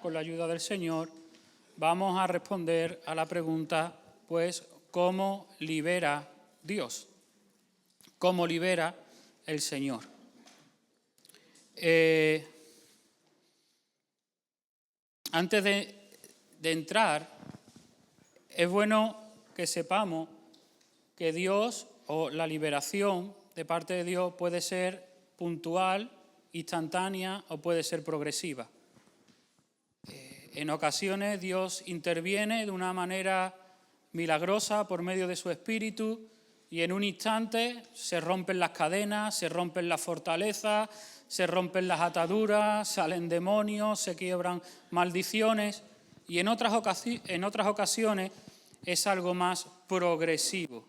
Con la ayuda del Señor, vamos a responder a la pregunta, pues, ¿cómo libera Dios? ¿Cómo libera el Señor? Antes de entrar, es bueno que sepamos que Dios, o la liberación de parte de Dios, puede ser puntual, instantánea o puede ser progresiva. En ocasiones Dios interviene de una manera milagrosa por medio de su Espíritu y en un instante se rompen las cadenas, se rompen las fortalezas, se rompen las ataduras, salen demonios, se quiebran maldiciones y en otras ocasiones es algo más progresivo.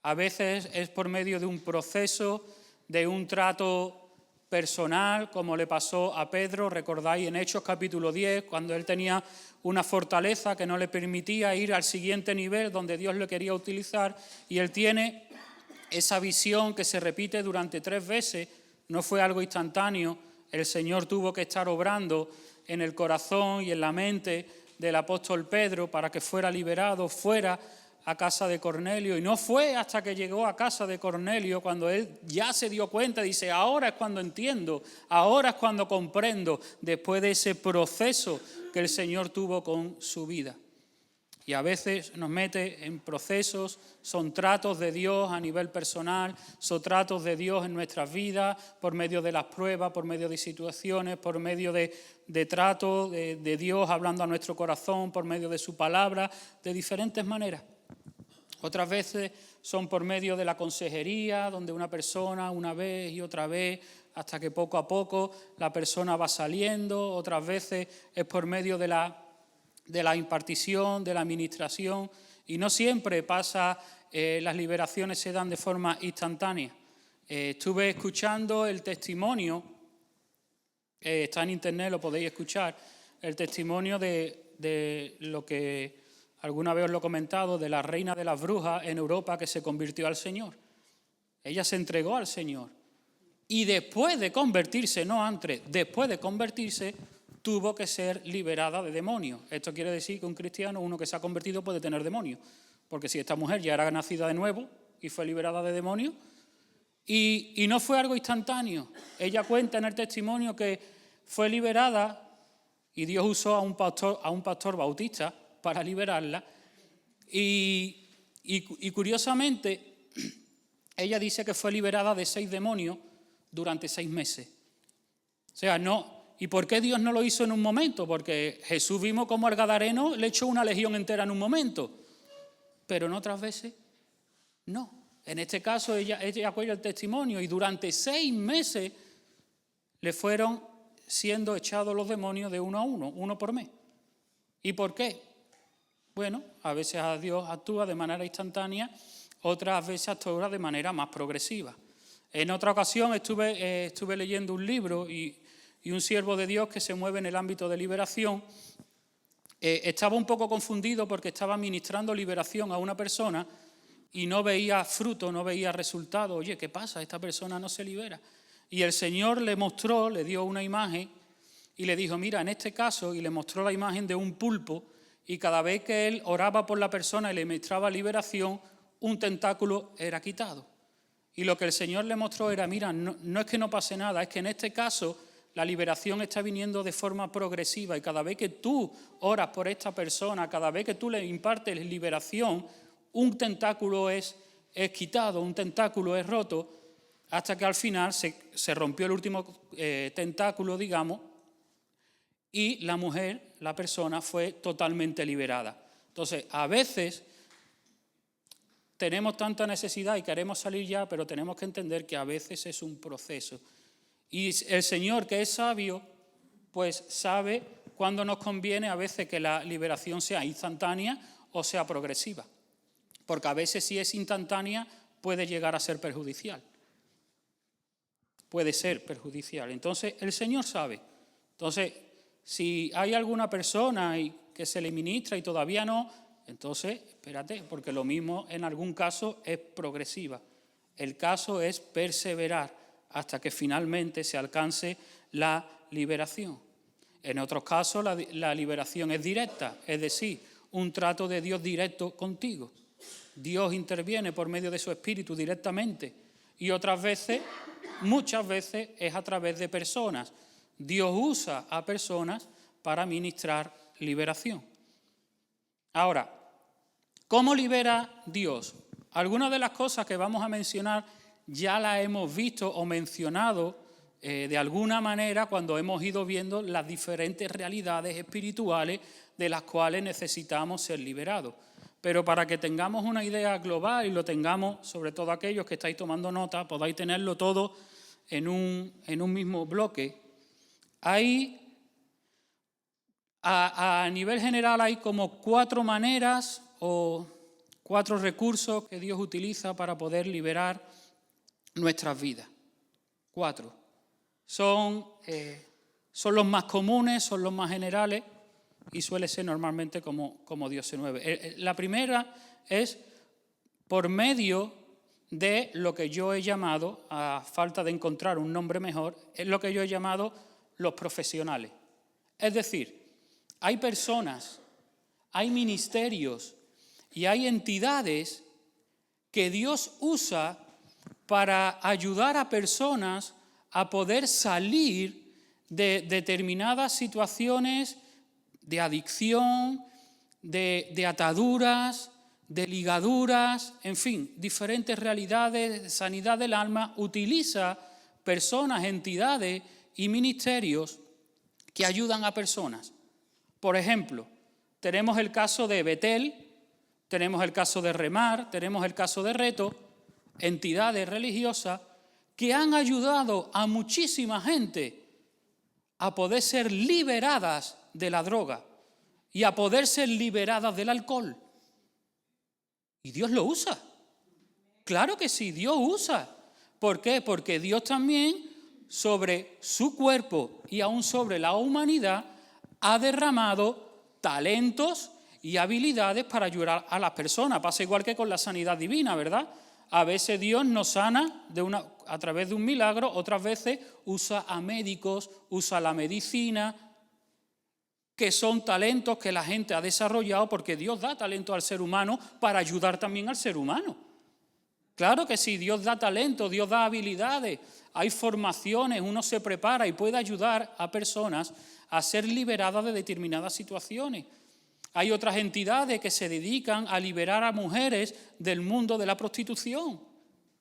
A veces es por medio de un proceso, de un trato personal, como le pasó a Pedro, recordáis en Hechos capítulo 10, cuando él tenía una fortaleza que no le permitía ir al siguiente nivel donde Dios le quería utilizar, y él tiene esa visión que se repite durante 3 veces, no fue algo instantáneo, el Señor tuvo que estar obrando en el corazón y en la mente del apóstol Pedro para que fuera liberado, fuera a casa de Cornelio, y no fue hasta que llegó a casa de Cornelio cuando él ya se dio cuenta, dice, ahora es cuando entiendo, ahora es cuando comprendo, después de ese proceso que el Señor tuvo con su vida. Y a veces nos mete en procesos, son tratos de Dios a nivel personal, son tratos de Dios en nuestras vidas, por medio de las pruebas, por medio de situaciones, por medio de tratos de Dios hablando a nuestro corazón, por medio de su palabra, de diferentes maneras. Otras veces son por medio de la consejería, donde una persona una vez y otra vez, hasta que poco a poco la persona va saliendo. Otras veces es por medio de la impartición, de la administración. Y no siempre pasa, las liberaciones se dan de forma instantánea. Estuve escuchando el testimonio, está en internet, lo podéis escuchar, el testimonio de lo que alguna vez os lo he comentado, de la reina de las brujas en Europa que se convirtió al Señor. Ella se entregó al Señor. Y después de convertirse, no antes, después de convertirse, tuvo que ser liberada de demonios. Esto quiere decir que un cristiano, uno que se ha convertido, puede tener demonios. Porque si esta mujer ya era nacida de nuevo y fue liberada de demonios, y no fue algo instantáneo. Ella cuenta en el testimonio que fue liberada y Dios usó a un pastor bautista para liberarla, y curiosamente ella dice que fue liberada de 6 demonios durante 6 meses. O sea, no. ¿Y por qué Dios no lo hizo en un momento? Porque Jesús vimos cómo al gadareno le echó una legión entera en un momento, pero en otras veces no. En este caso ella cuenta el testimonio y durante 6 meses le fueron siendo echados los demonios de uno a uno por mes. ¿Y por qué? Bueno, a veces Dios actúa de manera instantánea, otras veces actúa de manera más progresiva. En otra ocasión estuve leyendo un libro y un siervo de Dios que se mueve en el ámbito de liberación estaba un poco confundido porque estaba ministrando liberación a una persona y no veía fruto, no veía resultado. Oye, ¿qué pasa? Esta persona no se libera. Y el Señor le mostró, le dio una imagen y le dijo, mira, en este caso, y le mostró la imagen de un pulpo, y cada vez que él oraba por la persona y le ministraba liberación, un tentáculo era quitado. Y lo que el Señor le mostró era, mira, no es que no pase nada, es que en este caso la liberación está viniendo de forma progresiva y cada vez que tú oras por esta persona, cada vez que tú le impartes liberación, un tentáculo es quitado, un tentáculo es roto, hasta que al final se rompió el último tentáculo, digamos, y la mujer, la persona, fue totalmente liberada. Entonces, a veces tenemos tanta necesidad y queremos salir ya, pero tenemos que entender que a veces es un proceso. Y el Señor, que es sabio, pues sabe cuándo nos conviene a veces que la liberación sea instantánea o sea progresiva. Porque a veces si es instantánea puede llegar a ser perjudicial. Puede ser perjudicial. Entonces, el Señor sabe. Entonces, si hay alguna persona que se le ministra y todavía no, entonces, espérate, porque lo mismo en algún caso es progresiva. El caso es perseverar hasta que finalmente se alcance la liberación. En otros casos la liberación es directa, es decir, un trato de Dios directo contigo. Dios interviene por medio de su Espíritu directamente y otras veces, muchas veces, es a través de personas. Dios usa a personas para ministrar liberación. Ahora, ¿cómo libera Dios? Algunas de las cosas que vamos a mencionar ya las hemos visto o mencionado de alguna manera cuando hemos ido viendo las diferentes realidades espirituales de las cuales necesitamos ser liberados. Pero para que tengamos una idea global y lo tengamos, sobre todo aquellos que estáis tomando nota, podáis tenerlo todo en un mismo bloque, a nivel general hay como 4 maneras o 4 recursos que Dios utiliza para poder liberar nuestras vidas. 4. Son los más comunes, son los más generales y suele ser normalmente como Dios se mueve. La primera es por medio de lo que yo he llamado, a falta de encontrar un nombre mejor, es lo que yo he llamado los profesionales. Es decir, hay personas, hay ministerios y hay entidades que Dios usa para ayudar a personas a poder salir de determinadas situaciones de adicción, de ataduras, de ligaduras, en fin, diferentes realidades de sanidad del alma. Utiliza personas, entidades y ministerios que ayudan a personas. Por ejemplo, tenemos el caso de Betel, tenemos el caso de Remar, tenemos el caso de Reto, entidades religiosas que han ayudado a muchísima gente a poder ser liberadas de la droga y a poder ser liberadas del alcohol. Y Dios lo usa. Claro que sí, Dios usa. ¿Por qué? Porque Dios también sobre su cuerpo y aún sobre la humanidad ha derramado talentos y habilidades para ayudar a las personas. Pasa igual que con la sanidad divina, ¿verdad? A veces Dios nos sana a través de un milagro, otras veces usa a médicos, usa la medicina, que son talentos que la gente ha desarrollado porque Dios da talento al ser humano para ayudar también al ser humano. Claro que sí, Dios da talento, Dios da habilidades, hay formaciones, uno se prepara y puede ayudar a personas a ser liberadas de determinadas situaciones. Hay otras entidades que se dedican a liberar a mujeres del mundo de la prostitución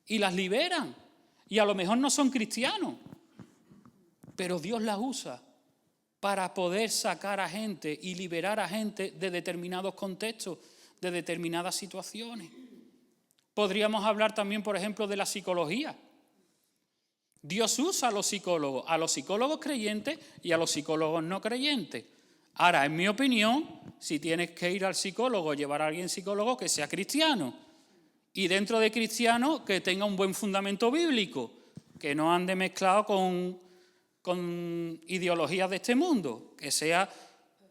y las liberan. Y a lo mejor no son cristianos, pero Dios las usa para poder sacar a gente y liberar a gente de determinados contextos, de determinadas situaciones. Podríamos hablar también, por ejemplo, de la psicología. Dios usa a los psicólogos creyentes y a los psicólogos no creyentes. Ahora, en mi opinión, si tienes que ir al psicólogo, llevar a alguien psicólogo, que sea cristiano. Y dentro de cristiano, que tenga un buen fundamento bíblico, que no ande mezclado con ideologías de este mundo, que sea.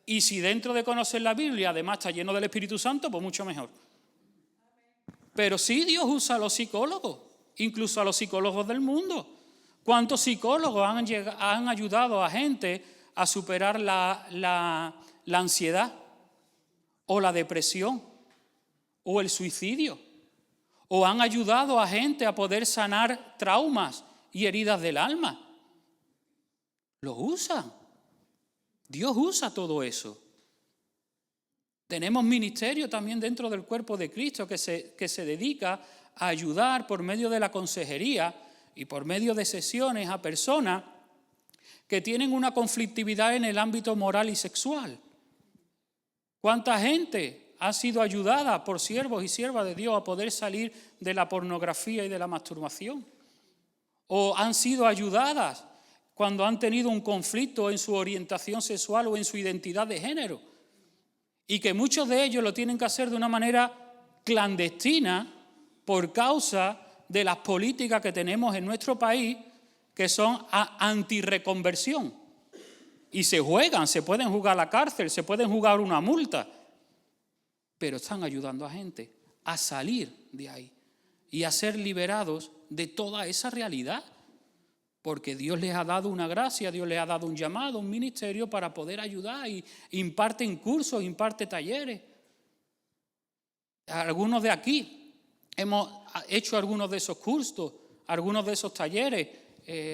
Y si dentro de conocer la Biblia, además está lleno del Espíritu Santo, pues mucho mejor. Pero sí, Dios usa a los psicólogos, incluso a los psicólogos del mundo. ¿Cuántos psicólogos han ayudado a gente a superar la ansiedad o la depresión o el suicidio? ¿O han ayudado a gente a poder sanar traumas y heridas del alma? Lo usan. Dios usa todo eso. Tenemos ministerio también dentro del cuerpo de Cristo que se dedica a ayudar por medio de la consejería y por medio de sesiones a personas que tienen una conflictividad en el ámbito moral y sexual. ¿Cuánta gente ha sido ayudada por siervos y siervas de Dios a poder salir de la pornografía y de la masturbación? ¿O han sido ayudadas cuando han tenido un conflicto en su orientación sexual o en su identidad de género? Y que muchos de ellos lo tienen que hacer de una manera clandestina por causa de las políticas que tenemos en nuestro país que son antirreconversión. Y se pueden jugar a la cárcel, se pueden jugar una multa, pero están ayudando a gente a salir de ahí y a ser liberados de toda esa realidad. porque Dios les ha dado una gracia, Dios les ha dado un llamado, un ministerio para poder ayudar y imparten cursos, imparte talleres. Algunos de aquí hemos hecho algunos de esos cursos, algunos de esos talleres.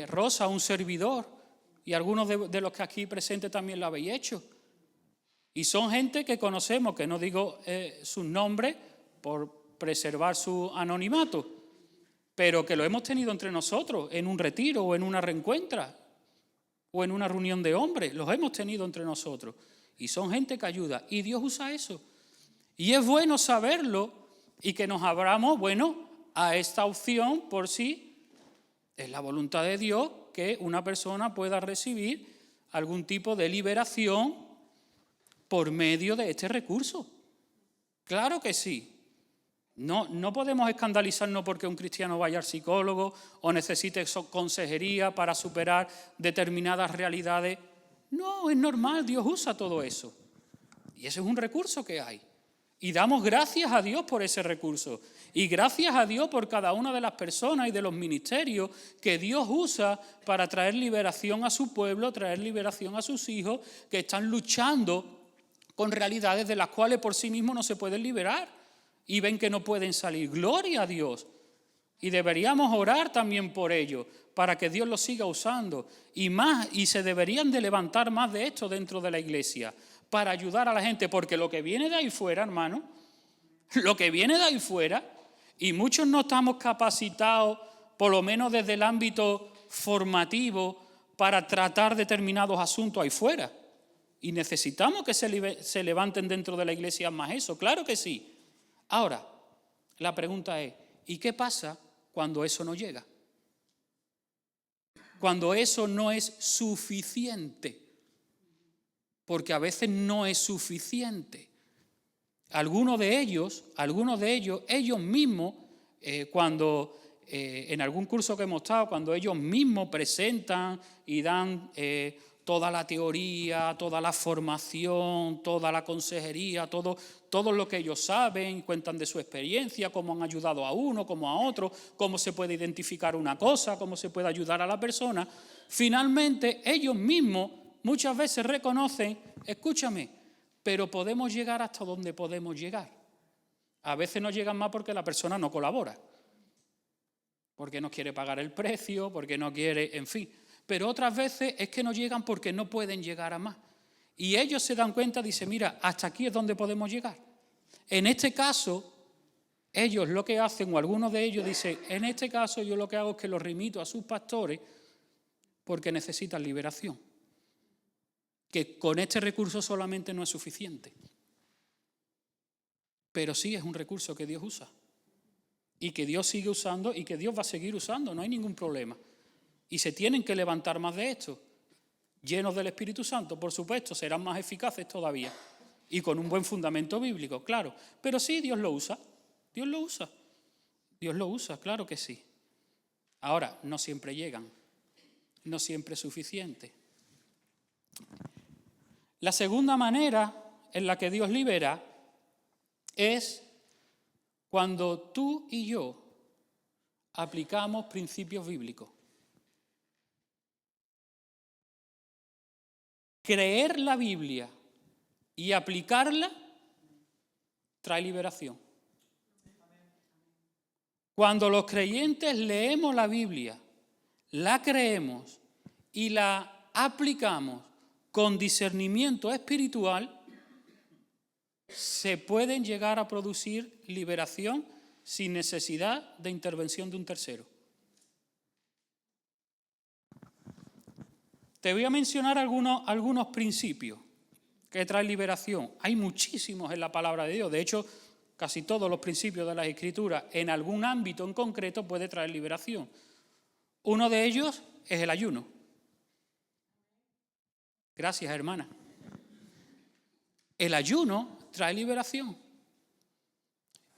Rosa, un servidor, y algunos de los que aquí presentes también lo habéis hecho. Y son gente que conocemos, que no digo sus nombres por preservar su anonimato, pero que lo hemos tenido entre nosotros en un retiro o en una reencuentra o en una reunión de hombres. Los hemos tenido entre nosotros. Y son gente que ayuda. Y Dios usa eso. Y es bueno saberlo y que nos abramos, a esta opción por si es la voluntad de Dios que una persona pueda recibir algún tipo de liberación por medio de este recurso. Claro que sí. No podemos escandalizarnos porque un cristiano vaya al psicólogo o necesite consejería para superar determinadas realidades. No, es normal, Dios usa todo eso. Y ese es un recurso que hay. Y damos gracias a Dios por ese recurso. Y gracias a Dios por cada una de las personas y de los ministerios que Dios usa para traer liberación a su pueblo, traer liberación a sus hijos que están luchando con realidades de las cuales por sí mismos no se pueden liberar. Y ven que no pueden salir. ¡Gloria a Dios! Y deberíamos orar también por ello, para que Dios los siga usando. Y se deberían de levantar más de esto dentro de la iglesia, para ayudar a la gente, porque lo que viene de ahí fuera, hermano, lo que viene de ahí fuera, y muchos no estamos capacitados, por lo menos desde el ámbito formativo, para tratar determinados asuntos ahí fuera. Y necesitamos que se levanten dentro de la iglesia más eso, claro que sí. Ahora, la pregunta es, ¿y qué pasa cuando eso no llega? Cuando eso no es suficiente. Porque a veces no es suficiente. Algunos de ellos, ellos mismos, cuando en algún curso que hemos estado, cuando ellos mismos presentan y dan toda la teoría, toda la formación, toda la consejería, todo lo que ellos saben, cuentan de su experiencia, cómo han ayudado a uno, como a otro, cómo se puede identificar una cosa, cómo se puede ayudar a la persona. Finalmente, ellos mismos muchas veces reconocen, escúchame, pero podemos llegar hasta donde podemos llegar. A veces no llegan más porque la persona no colabora, porque no quiere pagar el precio, porque no quiere, en fin. Pero otras veces es que no llegan porque no pueden llegar a más. Y ellos se dan cuenta, dicen, mira, hasta aquí es donde podemos llegar. En este caso, ellos lo que hacen, o algunos de ellos dicen, en este caso yo lo que hago es que los remito a sus pastores porque necesitan liberación. Que con este recurso solamente no es suficiente. Pero sí es un recurso que Dios usa. Y que Dios sigue usando y que Dios va a seguir usando, no hay ningún problema. Y se tienen que levantar más de esto. Llenos del Espíritu Santo, por supuesto, serán más eficaces todavía. Y con un buen fundamento bíblico, claro. Pero sí, Dios lo usa. Dios lo usa. Dios lo usa, claro que sí. Ahora, no siempre llegan. No siempre es suficiente. La segunda manera en la que Dios libera es cuando tú y yo aplicamos principios bíblicos. Creer la Biblia y aplicarla trae liberación. Cuando los creyentes leemos la Biblia, la creemos y la aplicamos con discernimiento espiritual, se pueden llegar a producir liberación sin necesidad de intervención de un tercero. Te voy a mencionar algunos principios que traen liberación. Hay muchísimos en la palabra de Dios. De hecho, casi todos los principios de las Escrituras en algún ámbito en concreto puede traer liberación. Uno de ellos es el ayuno. Gracias, hermana. El ayuno trae liberación.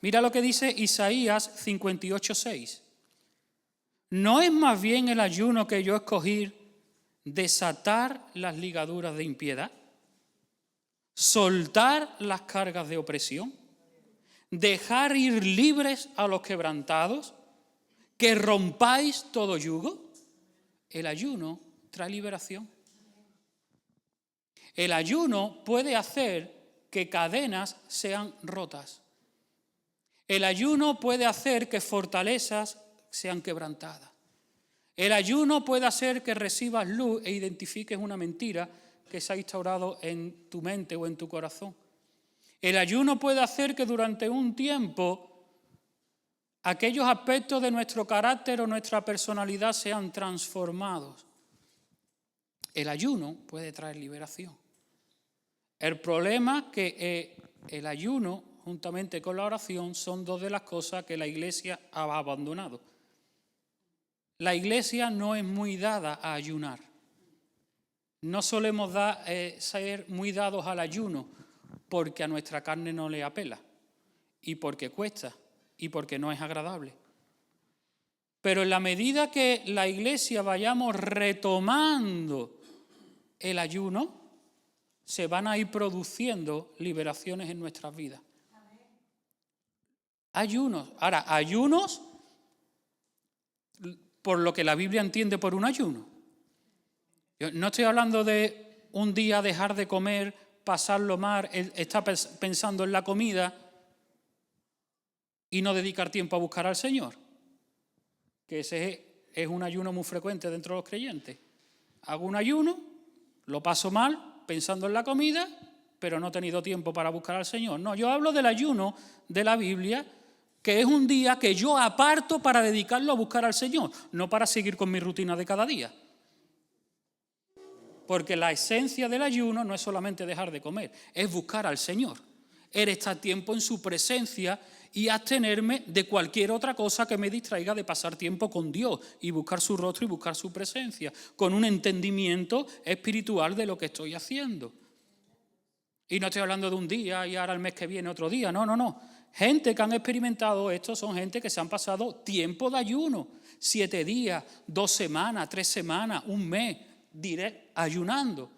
Mira lo que dice Isaías 58:6. ¿No es más bien el ayuno que yo escogí desatar las ligaduras de impiedad? ¿Soltar las cargas de opresión? ¿Dejar ir libres a los quebrantados? ¿Que rompáis todo yugo? El ayuno trae liberación. El ayuno puede hacer que cadenas sean rotas. El ayuno puede hacer que fortalezas sean quebrantadas. El ayuno puede hacer que recibas luz e identifiques una mentira que se ha instaurado en tu mente o en tu corazón. El ayuno puede hacer que durante un tiempo aquellos aspectos de nuestro carácter o nuestra personalidad sean transformados. El ayuno puede traer liberación. El problema es que el ayuno, juntamente con la oración, son dos de las cosas que la Iglesia ha abandonado. La Iglesia no es muy dada a ayunar. No solemos ser muy dados al ayuno porque a nuestra carne no le apela y porque cuesta y porque no es agradable. Pero en la medida que la Iglesia vayamos retomando el ayuno, se van a ir produciendo liberaciones en nuestras vidas. Ayunos. Ahora, ayunos por lo que la Biblia entiende por un ayuno. Yo no estoy hablando de un día dejar de comer, pasarlo mal, estar pensando en la comida y no dedicar tiempo a buscar al Señor. Que ese es un ayuno muy frecuente dentro de los creyentes. Hago un ayuno, lo paso mal pensando en la comida, pero no he tenido tiempo para buscar al Señor. No, yo hablo del ayuno de la Biblia, que es un día que yo aparto para dedicarlo a buscar al Señor, no para seguir con mi rutina de cada día. Porque la esencia del ayuno no es solamente dejar de comer, es buscar al Señor. Es estar tiempo en su presencia y abstenerme de cualquier otra cosa que me distraiga de pasar tiempo con Dios y buscar su rostro y buscar su presencia, con un entendimiento espiritual de lo que estoy haciendo. Y no estoy hablando de un día y ahora el mes que viene otro día, no. Gente que han experimentado esto son gente que se han pasado tiempo de ayuno, 7 días, 2 semanas, 3 semanas, un mes, ayunando,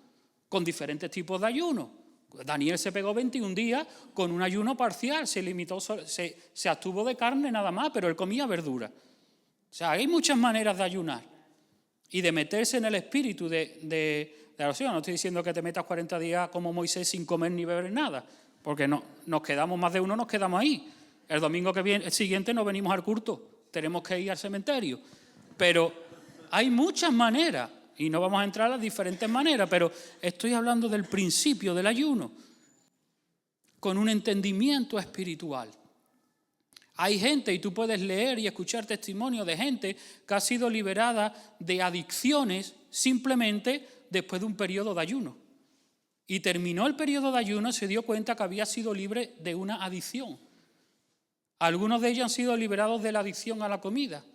con diferentes tipos de ayuno. Daniel se pegó 21 días con un ayuno parcial, se abstuvo de carne nada más, pero él comía verdura. O sea, hay muchas maneras de ayunar y de meterse en el espíritu de la oración. No estoy diciendo que te metas 40 días como Moisés sin comer ni beber nada, porque no, nos quedamos más de uno, nos quedamos ahí. El domingo que viene, el siguiente no venimos al culto, tenemos que ir al cementerio. Pero hay muchas maneras. Y no vamos a entrar a las diferentes maneras, pero estoy hablando del principio del ayuno, con un entendimiento espiritual. Hay gente, y tú puedes leer y escuchar testimonios de gente que ha sido liberada de adicciones simplemente después de un periodo de ayuno. Y terminó el periodo de ayuno y se dio cuenta que había sido libre de una adicción. Algunos de ellos han sido liberados de la adicción a la comida.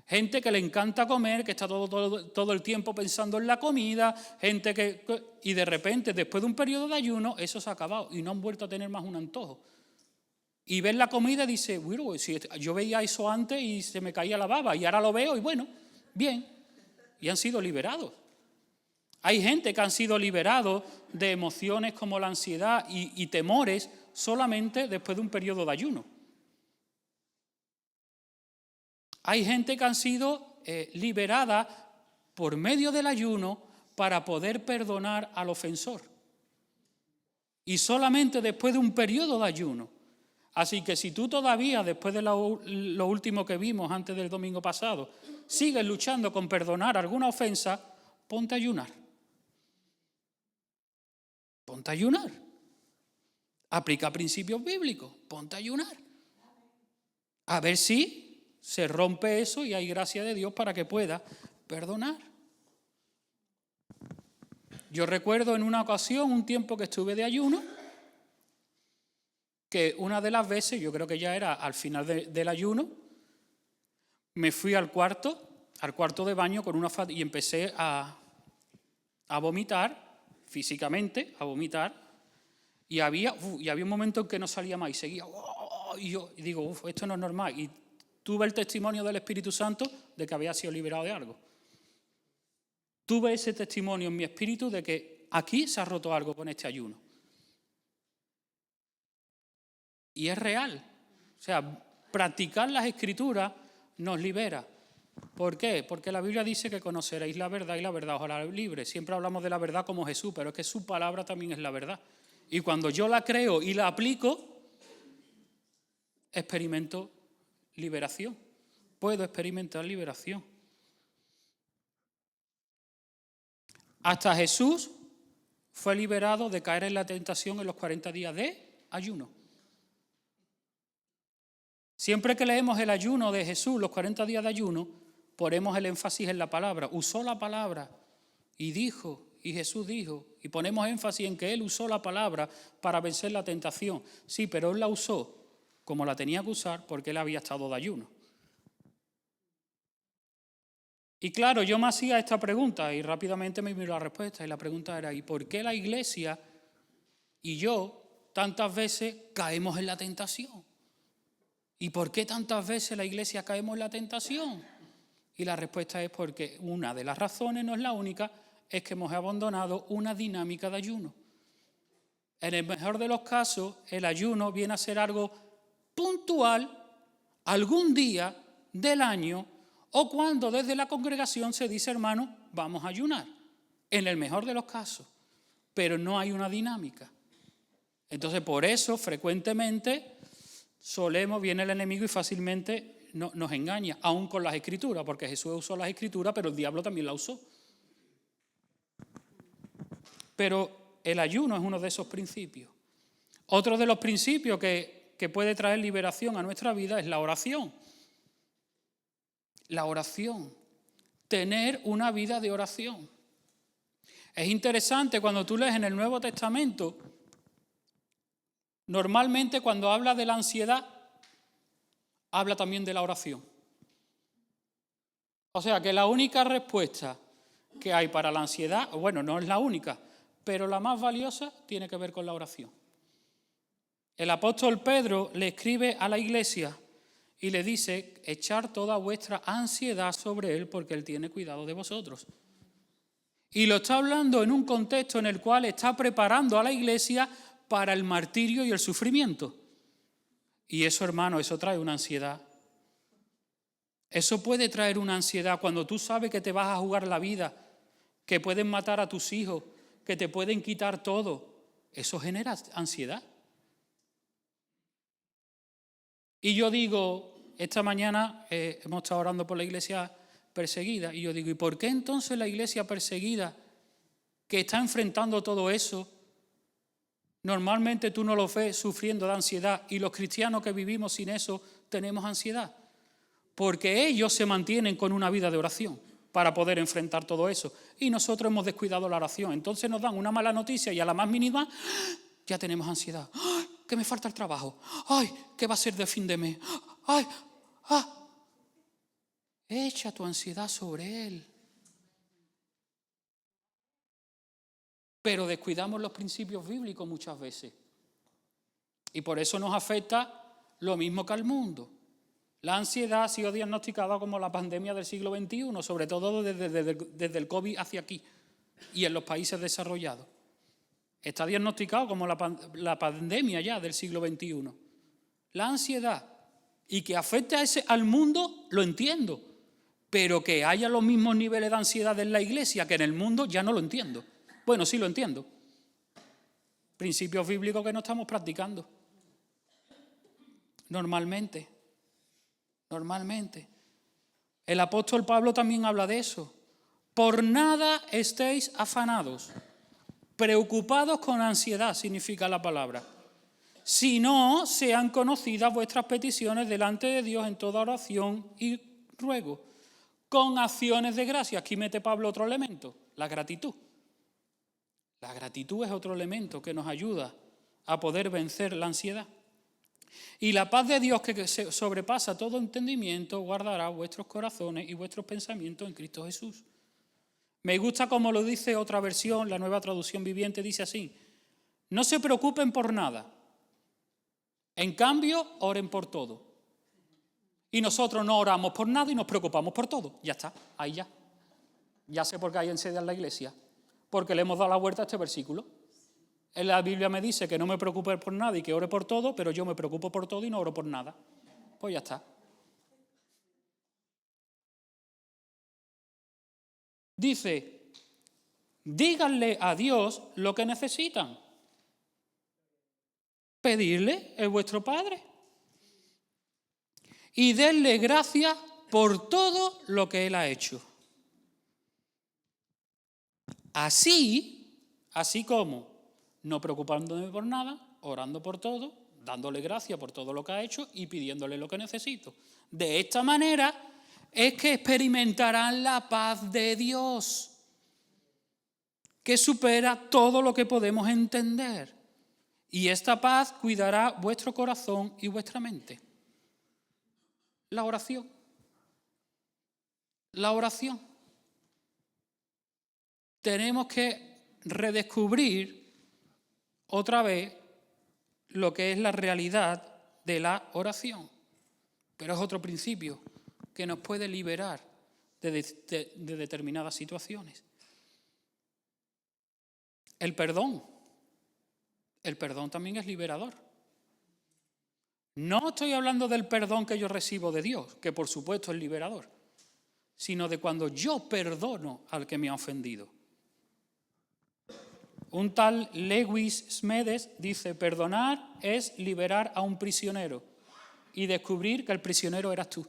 Gente que le encanta comer, que está todo el tiempo pensando en la comida, y de repente, después de un periodo de ayuno, eso se ha acabado y no han vuelto a tener más un antojo. Y ven la comida y dice, bueno, si yo veía eso antes y se me caía la baba, y ahora lo veo y bueno, bien. Y han sido liberados. Hay gente que han sido liberados de emociones como la ansiedad y temores solamente después de un periodo de ayuno. Hay gente que han sido liberada por medio del ayuno para poder perdonar al ofensor. Y solamente después de un periodo de ayuno. Así que si tú todavía, después de lo último que vimos antes del domingo pasado, sigues luchando con perdonar alguna ofensa, ponte a ayunar. Ponte a ayunar. Aplica principios bíblicos. Ponte a ayunar. A ver si se rompe eso y hay gracia de Dios para que pueda perdonar. Yo recuerdo en una ocasión, un tiempo que estuve de ayuno, que una de las veces, yo creo que ya era al final del ayuno, me fui al cuarto de baño con una y empecé a vomitar, físicamente, a vomitar, y había un momento en que no salía más y seguía, y yo digo, esto no es normal, y tuve el testimonio del Espíritu Santo de que había sido liberado de algo. Tuve ese testimonio en mi espíritu de que aquí se ha roto algo con este ayuno. Y es real. O sea, practicar las Escrituras nos libera. ¿Por qué? Porque la Biblia dice que conoceréis la verdad y la verdad os hará libre. Siempre hablamos de la verdad como Jesús, pero es que su palabra también es la verdad. Y cuando yo la creo y la aplico, experimento liberación. Puedo experimentar liberación. Hasta Jesús fue liberado de caer en la tentación en los 40 días de ayuno. Siempre que leemos el ayuno de Jesús, los 40 días de ayuno, ponemos el énfasis en la palabra. Usó la palabra y dijo, y Jesús dijo, y ponemos énfasis en que Él usó la palabra para vencer la tentación. Sí, pero Él la usó como la tenía que usar porque Él había estado de ayuno. Y claro, yo me hacía esta pregunta y rápidamente me miró la respuesta y la pregunta era, ¿y por qué la Iglesia y yo tantas veces caemos en la tentación? ¿Y por qué tantas veces la Iglesia caemos en la tentación? Y la respuesta es porque una de las razones, no es la única, es que hemos abandonado una dinámica de ayuno. En el mejor de los casos, el ayuno viene a ser algo puntual, algún día del año, o cuando desde la congregación se dice, hermano, vamos a ayunar. En el mejor de los casos. Pero no hay una dinámica. Entonces, por eso, frecuentemente, viene el enemigo y fácilmente nos engaña, aún con las Escrituras, porque Jesús usó las Escrituras, pero el diablo también la usó. Pero el ayuno es uno de esos principios. Otro de los principios que puede traer liberación a nuestra vida es la oración. La oración. Tener una vida de oración. Es interesante cuando tú lees en el Nuevo Testamento, normalmente cuando habla de la ansiedad, habla también de la oración. O sea que la única respuesta que hay para la ansiedad, bueno, no es la única, pero la más valiosa tiene que ver con la oración. El apóstol Pedro le escribe a la iglesia y le dice, echar toda vuestra ansiedad sobre Él porque Él tiene cuidado de vosotros. Y lo está hablando en un contexto en el cual está preparando a la iglesia para el martirio y el sufrimiento. Y eso, hermano, eso trae una ansiedad. Eso puede traer una ansiedad cuando tú sabes que te vas a jugar la vida, que pueden matar a tus hijos, que te pueden quitar todo. Eso genera ansiedad. Y yo digo, esta mañana hemos estado orando por la iglesia perseguida, y yo digo, ¿y por qué entonces la iglesia perseguida, que está enfrentando todo eso, normalmente tú no lo ves sufriendo de ansiedad, y los cristianos que vivimos sin eso tenemos ansiedad? Porque ellos se mantienen con una vida de oración para poder enfrentar todo eso, y nosotros hemos descuidado la oración. Entonces nos dan una mala noticia y a la más mínima ya tenemos ansiedad. ¡Ay, que me falta el trabajo! ¡Ay, qué va a ser de fin de mes! ¡Ay, ah! Echa tu ansiedad sobre Él. Pero descuidamos los principios bíblicos muchas veces. Y por eso nos afecta lo mismo que al mundo. La ansiedad ha sido diagnosticada como la pandemia del siglo XXI, sobre todo desde el COVID hacia aquí y en los países desarrollados. Está diagnosticado como la pandemia ya del siglo XXI. La ansiedad. Y que afecte al mundo, lo entiendo. Pero que haya los mismos niveles de ansiedad en la iglesia que en el mundo, ya no lo entiendo. Bueno, sí lo entiendo. Principios bíblicos que no estamos practicando. Normalmente. El apóstol Pablo también habla de eso. Por nada estéis afanados, preocupados con ansiedad, significa la palabra. Si no sean conocidas vuestras peticiones delante de Dios en toda oración y ruego, con acciones de gracia. Aquí mete Pablo otro elemento, la gratitud. La gratitud es otro elemento que nos ayuda a poder vencer la ansiedad. Y la paz de Dios que sobrepasa todo entendimiento guardará vuestros corazones y vuestros pensamientos en Cristo Jesús. Me gusta como lo dice otra versión, la Nueva Traducción Viviente, dice así: no se preocupen por nada, en cambio oren por todo. Y nosotros no oramos por nada y nos preocupamos por todo. Ya está, ahí ya. Ya sé por qué hay ansiedad en la iglesia, porque le hemos dado la vuelta a este versículo. En la Biblia me dice que no me preocupe por nada y que ore por todo, pero yo me preocupo por todo y no oro por nada. Pues ya está. Dice, díganle a Dios lo que necesitan. Pedirle es vuestro Padre. Y denle gracias por todo lo que Él ha hecho. Así como no preocupándome por nada, orando por todo, dándole gracias por todo lo que ha hecho y pidiéndole lo que necesito. De esta manera es que experimentarán la paz de Dios, que supera todo lo que podemos entender. Y esta paz cuidará vuestro corazón y vuestra mente. La oración. La oración. Tenemos que redescubrir otra vez lo que es la realidad de la oración. Pero es otro principio que nos puede liberar de determinadas situaciones. El perdón. El perdón también es liberador. No estoy hablando del perdón que yo recibo de Dios, que por supuesto es liberador, sino de cuando yo perdono al que me ha ofendido. Un tal Lewis Smedes dice, perdonar es liberar a un prisionero y descubrir que el prisionero eras tú. O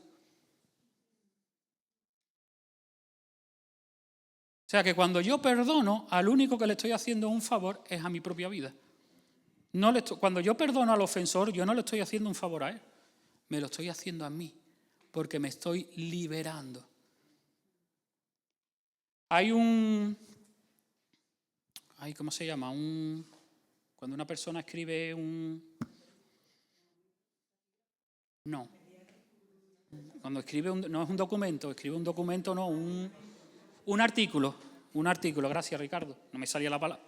sea que cuando yo perdono, al único que le estoy haciendo un favor es a mi propia vida. Cuando yo perdono al ofensor, yo no le estoy haciendo un favor a él, me lo estoy haciendo a mí, porque me estoy liberando. Hay ¿cómo se llama? Cuando una persona escribe No. Cuando escribe no es un documento, escribe un documento, no, un artículo. Un artículo, gracias Ricardo. No me salía la palabra.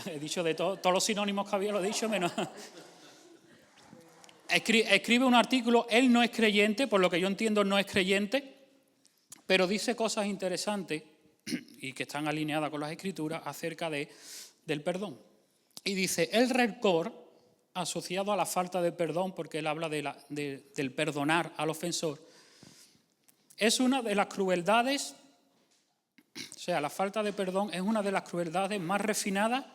He dicho de todos los sinónimos que había, lo he dicho menos. Escribe un artículo, él no es creyente, por lo que yo entiendo no es creyente, pero dice cosas interesantes y que están alineadas con las Escrituras acerca del perdón. Y dice, el rencor, asociado a la falta de perdón, porque él habla del perdonar al ofensor, es una de las crueldades, o sea, la falta de perdón es una de las crueldades más refinadas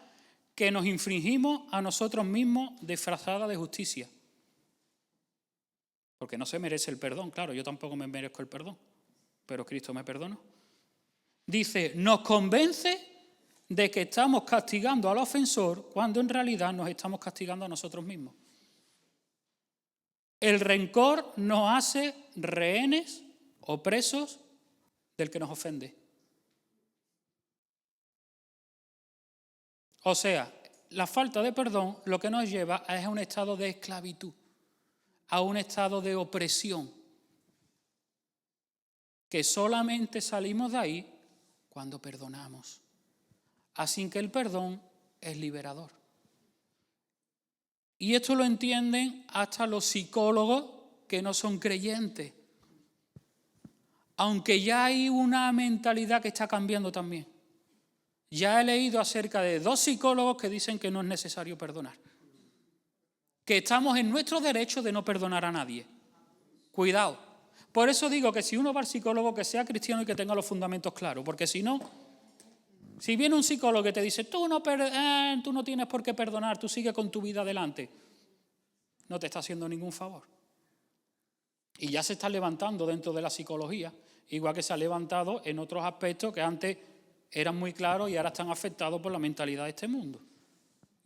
que nos infringimos a nosotros mismos disfrazada de justicia. Porque no se merece el perdón, claro, yo tampoco me merezco el perdón, pero Cristo me perdonó. Dice, nos convence de que estamos castigando al ofensor cuando en realidad nos estamos castigando a nosotros mismos. El rencor nos hace rehenes o presos del que nos ofende. O sea, la falta de perdón lo que nos lleva es a un estado de esclavitud, a un estado de opresión, que solamente salimos de ahí cuando perdonamos. Así que el perdón es liberador. Y esto lo entienden hasta los psicólogos que no son creyentes. Aunque ya hay una mentalidad que está cambiando también. Ya he leído acerca de 2 psicólogos que dicen que no es necesario perdonar. Que estamos en nuestro derecho de no perdonar a nadie. Cuidado. Por eso digo que si uno va al psicólogo, que sea cristiano y que tenga los fundamentos claros, porque si no, si viene un psicólogo que te dice, tú no tienes por qué perdonar, tú sigue con tu vida adelante, no te está haciendo ningún favor. Y ya se está levantando dentro de la psicología, igual que se ha levantado en otros aspectos que antes eran muy claros y ahora están afectados por la mentalidad de este mundo.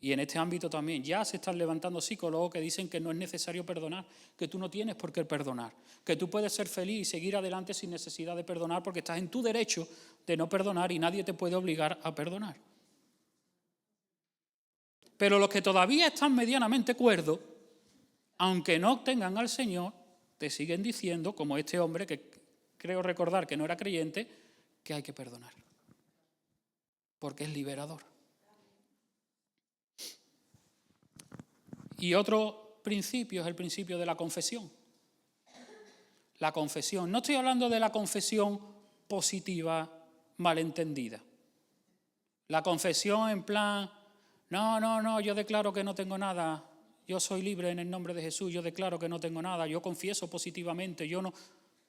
Y en este ámbito también ya se están levantando psicólogos que dicen que no es necesario perdonar, que tú no tienes por qué perdonar, que tú puedes ser feliz y seguir adelante sin necesidad de perdonar porque estás en tu derecho de no perdonar y nadie te puede obligar a perdonar. Pero los que todavía están medianamente cuerdos, aunque no tengan al Señor, te siguen diciendo, como este hombre que creo recordar que no era creyente, que hay que perdonar, porque es liberador. Y otro principio es el principio de la confesión. La confesión. No estoy hablando de la confesión positiva malentendida. La confesión en plan, no, yo declaro que no tengo nada, yo soy libre en el nombre de Jesús, yo declaro que no tengo nada, yo confieso positivamente,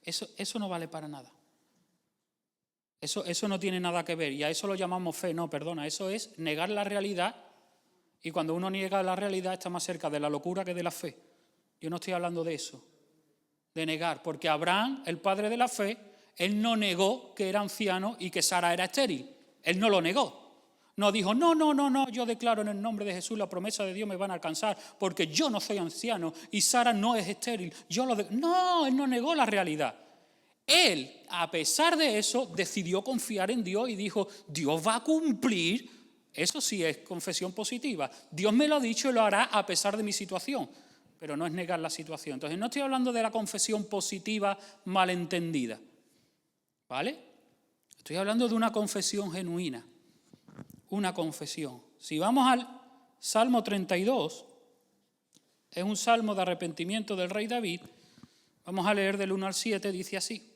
eso no vale para nada. Eso no tiene nada que ver, y a eso lo llamamos fe. No, perdona, eso es negar la realidad, y cuando uno niega la realidad está más cerca de la locura que de la fe. Yo no estoy hablando de eso, de negar, porque Abraham, el padre de la fe, él no negó que era anciano y que Sara era estéril. Él no lo negó. No dijo, no, yo declaro en el nombre de Jesús la promesa de Dios me van a alcanzar porque yo no soy anciano y Sara no es estéril. No, él no negó la realidad. Él, a pesar de eso, decidió confiar en Dios y dijo, Dios va a cumplir. Eso sí es confesión positiva. Dios me lo ha dicho y lo hará a pesar de mi situación, pero no es negar la situación. Entonces no estoy hablando de la confesión positiva malentendida, ¿vale? Estoy hablando de una confesión genuina. Una confesión. Si vamos al Salmo 32, es un salmo de arrepentimiento del rey David, vamos a leer del 1 al 7, dice así: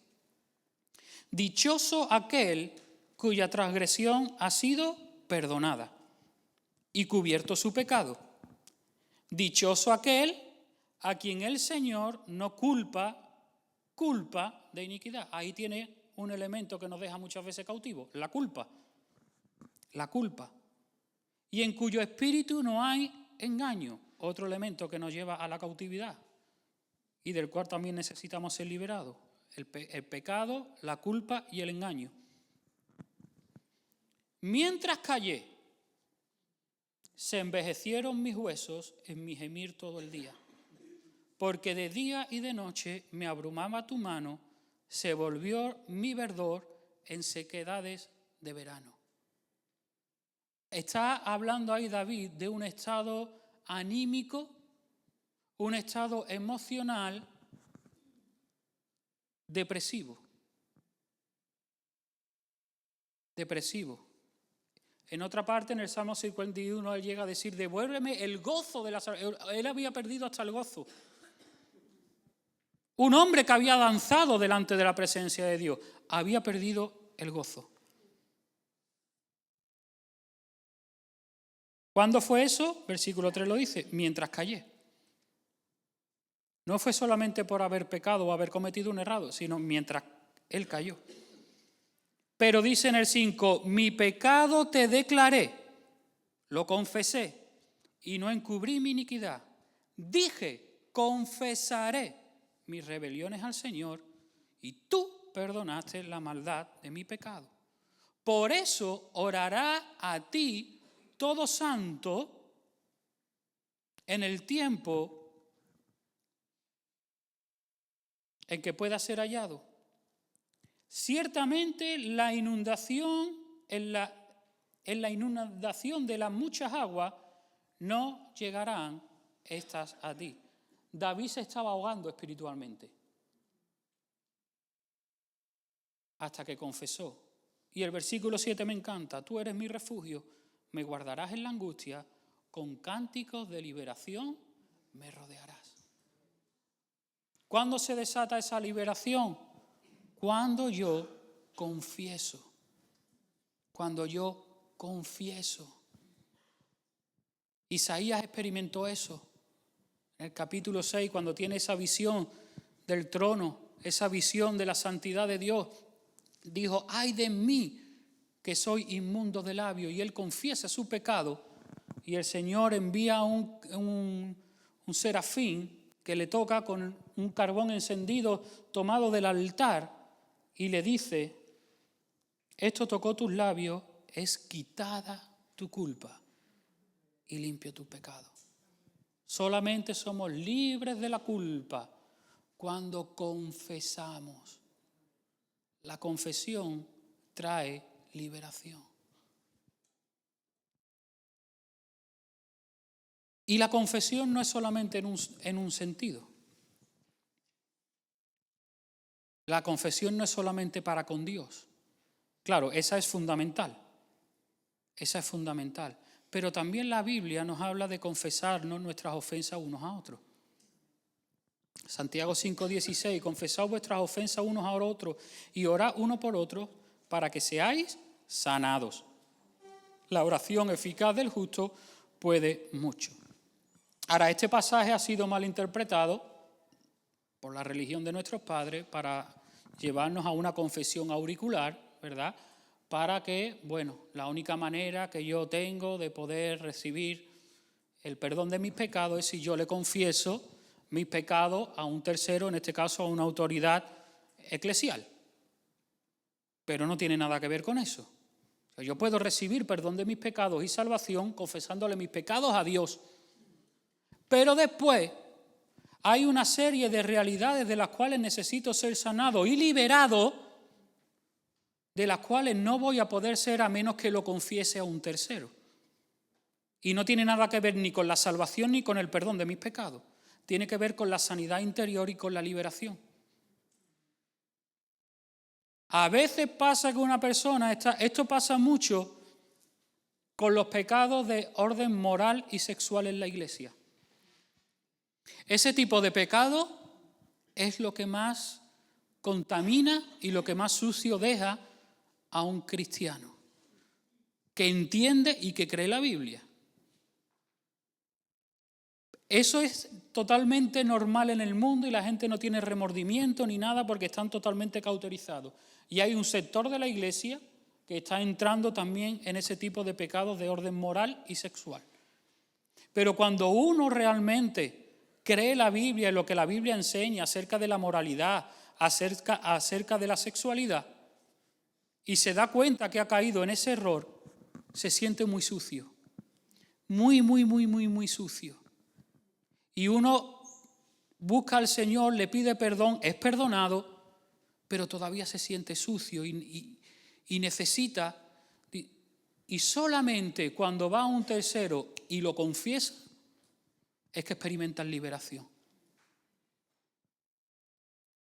Dichoso aquel cuya transgresión ha sido perdonada y cubierto su pecado. Dichoso aquel a quien el Señor no culpa de iniquidad. Ahí tiene un elemento que nos deja muchas veces cautivos, la culpa. La culpa. Y en cuyo espíritu no hay engaño, otro elemento que nos lleva a la cautividad y del cual también necesitamos ser liberados, el pecado, la culpa y el engaño. Mientras callé, se envejecieron mis huesos en mi gemir todo el día, porque de día y de noche me abrumaba tu mano, se volvió mi verdor en sequedades de verano. Está hablando ahí David de un estado anímico, un estado emocional depresivo. En otra parte, en el Salmo 51, él llega a decir, devuélveme el gozo de la salvación. Él había perdido hasta el gozo. Un hombre que había danzado delante de la presencia de Dios, había perdido el gozo. ¿Cuándo fue eso? Versículo 3 lo dice, mientras callé. No fue solamente por haber pecado o haber cometido un errado, sino mientras él cayó. Pero dice en el 5, mi pecado te declaré, lo confesé y no encubrí mi iniquidad. Dije, confesaré mis rebeliones al Señor y tú perdonaste la maldad de mi pecado. Por eso orará a ti todo santo en el tiempo en que pueda ser hallado. Ciertamente la inundación, en la inundación de las muchas aguas no llegarán estas a ti. David se estaba ahogando espiritualmente hasta que confesó. Y el versículo 7 me encanta, tú eres mi refugio, me guardarás en la angustia, con cánticos de liberación me rodearás. ¿Cuándo se desata esa liberación? Cuando yo confieso. Cuando yo confieso. Isaías experimentó eso. En el capítulo 6, cuando tiene esa visión del trono, esa visión de la santidad de Dios, dijo, ay de mí, que soy inmundo de labio, y él confiesa su pecado, y el Señor envía un serafín que le toca con un carbón encendido tomado del altar, y le dice, esto tocó tus labios, es quitada tu culpa, y limpio tu pecado. Solamente somos libres de la culpa cuando confesamos. La confesión trae liberación. Y la confesión no es solamente en un sentido. La confesión no es solamente para con Dios. Claro, esa es fundamental. Esa es fundamental. Pero también la Biblia nos habla de confesarnos nuestras ofensas unos a otros. Santiago 5:16, confesad vuestras ofensas unos a otros y orad uno por otro para que seáis sanados. La oración eficaz del justo puede mucho. Ahora, este pasaje ha sido mal interpretado por la religión de nuestros padres para llevarnos a una confesión auricular, ¿verdad? Para que, bueno, la única manera que yo tengo de poder recibir el perdón de mis pecados es si yo le confieso mis pecados a un tercero, en este caso a una autoridad eclesial. Pero no tiene nada que ver con eso. Yo puedo recibir perdón de mis pecados y salvación confesándole mis pecados a Dios. Pero después hay una serie de realidades de las cuales necesito ser sanado y liberado, de las cuales no voy a poder ser a menos que lo confiese a un tercero. Y no tiene nada que ver ni con la salvación ni con el perdón de mis pecados. Tiene que ver con la sanidad interior y con la liberación. A veces pasa que una persona, esto pasa mucho con los pecados de orden moral y sexual en la Iglesia. Ese tipo de pecado es lo que más contamina y lo que más sucio deja a un cristiano que entiende y que cree la Biblia. Eso es totalmente normal en el mundo y la gente no tiene remordimiento ni nada porque están totalmente cauterizados. Y hay un sector de la Iglesia que está entrando también en ese tipo de pecados de orden moral y sexual. Pero cuando uno realmente cree la Biblia y lo que la Biblia enseña acerca de la moralidad, acerca de la sexualidad, y se da cuenta que ha caído en ese error, se siente muy sucio. Muy sucio. Y uno busca al Señor, le pide perdón, es perdonado, pero todavía se siente sucio y necesita. Y solamente cuando va a un tercero y lo confiesa, es que experimentan liberación.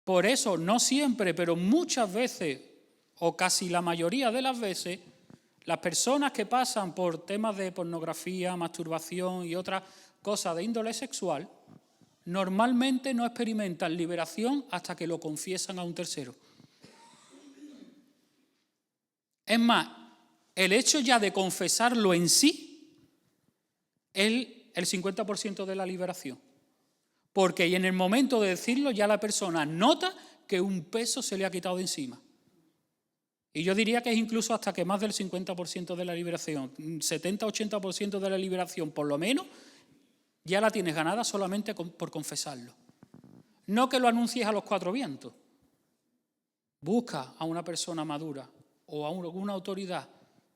Por eso, no siempre, pero muchas veces, o casi la mayoría de las veces, las personas que pasan por temas de pornografía, masturbación y otras cosas de índole sexual, normalmente no experimentan liberación hasta que lo confiesan a un tercero. Es más, el hecho ya de confesarlo en sí es el 50% de la liberación. Porque en el momento de decirlo ya la persona nota que un peso se le ha quitado de encima. Y yo diría que es incluso hasta que más del 50% de la liberación, 70-80% de la liberación por lo menos, ya la tienes ganada solamente por confesarlo. No que lo anuncies a los cuatro vientos. Busca a una persona madura o a alguna autoridad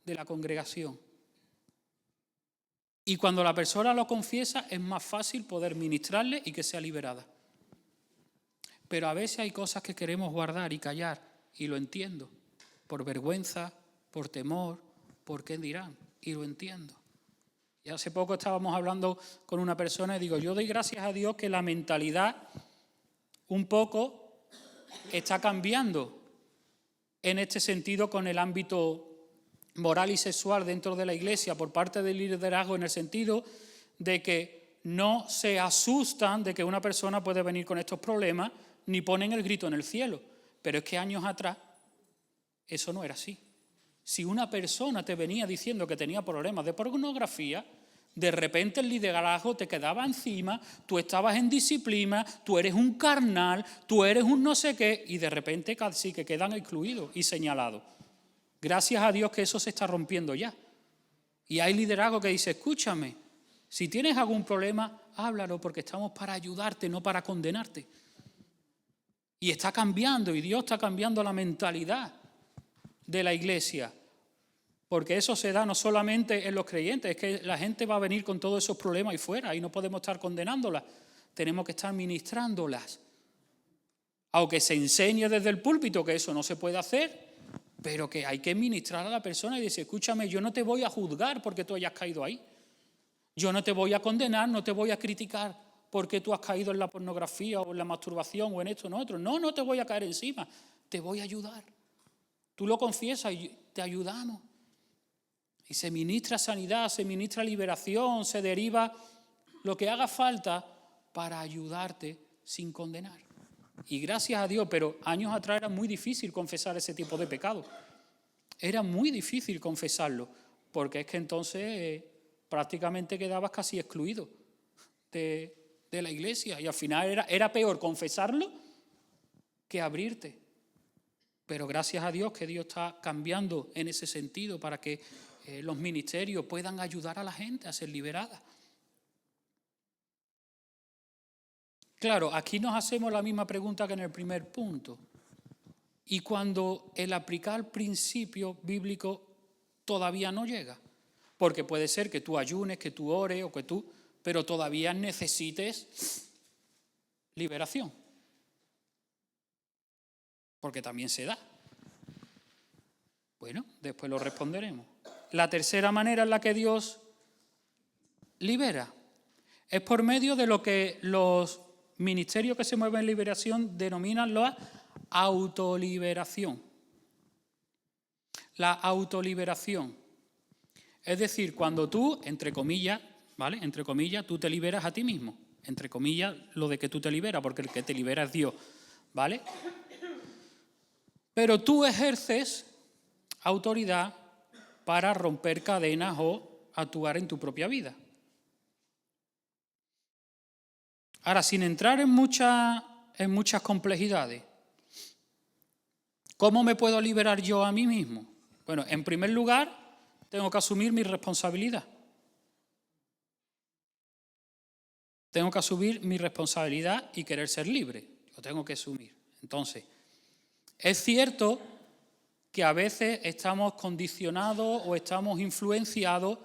de la congregación. Y cuando la persona lo confiesa es más fácil poder ministrarle y que sea liberada. Pero a veces hay cosas que queremos guardar y callar, y lo entiendo, por vergüenza, por temor, por qué dirán, y lo entiendo. Y hace poco estábamos hablando con una persona y digo, yo doy gracias a Dios que la mentalidad un poco está cambiando en este sentido con el ámbito moral y sexual dentro de la Iglesia por parte del liderazgo, en el sentido de que no se asustan de que una persona puede venir con estos problemas ni ponen el grito en el cielo. Pero es que años atrás eso no era así. Si una persona te venía diciendo que tenía problemas de pornografía, de repente el liderazgo te quedaba encima, tú estabas en disciplina, tú eres un carnal, tú eres un no sé qué, y de repente casi que quedan excluidos y señalados. Gracias a Dios que eso se está rompiendo ya. Y hay liderazgo que dice, escúchame, si tienes algún problema, háblalo porque estamos para ayudarte, no para condenarte. Y está cambiando, y Dios está cambiando la mentalidad de la Iglesia. Porque eso se da no solamente en los creyentes, es que la gente va a venir con todos esos problemas ahí fuera y no podemos estar condenándolas, tenemos que estar ministrándolas. Aunque se enseñe desde el púlpito que eso no se puede hacer, pero que hay que ministrar a la persona y decir, escúchame, yo no te voy a juzgar porque tú hayas caído ahí. Yo no te voy a condenar, no te voy a criticar porque tú has caído en la pornografía o en la masturbación o en esto o en otro. No, no te voy a caer encima, te voy a ayudar. Tú lo confiesas y te ayudamos. Y se ministra sanidad, se ministra liberación, se deriva lo que haga falta para ayudarte sin condenar. Y gracias a Dios, pero años atrás era muy difícil confesar ese tipo de pecado. Era muy difícil confesarlo, porque es que entonces prácticamente quedabas casi excluido de la Iglesia. Y al final era peor confesarlo que abrirte. Pero gracias a Dios que Dios está cambiando en ese sentido para que los ministerios puedan ayudar a la gente a ser liberada. Claro, aquí nos hacemos la misma pregunta que en el primer punto. Y cuando el aplicar principio bíblico todavía no llega, porque puede ser que tú ayunes, que tú ores o que tú, pero todavía necesites liberación, porque también se da. Bueno, después lo responderemos. La tercera manera en la que Dios libera es por medio de lo que los ministerios que se mueven en liberación denominan la autoliberación. La autoliberación. Es decir, cuando tú, entre comillas, ¿vale? Entre comillas, tú te liberas a ti mismo. Entre comillas, lo de que tú te liberas, porque el que te libera es Dios, ¿vale? Pero tú ejerces autoridad para romper cadenas o actuar en tu propia vida. Ahora, sin entrar en muchas complejidades, ¿cómo me puedo liberar yo a mí mismo? Bueno, en primer lugar, tengo que asumir mi responsabilidad. Tengo que asumir mi responsabilidad y querer ser libre. Lo tengo que asumir. Entonces, es cierto que a veces estamos condicionados o estamos influenciados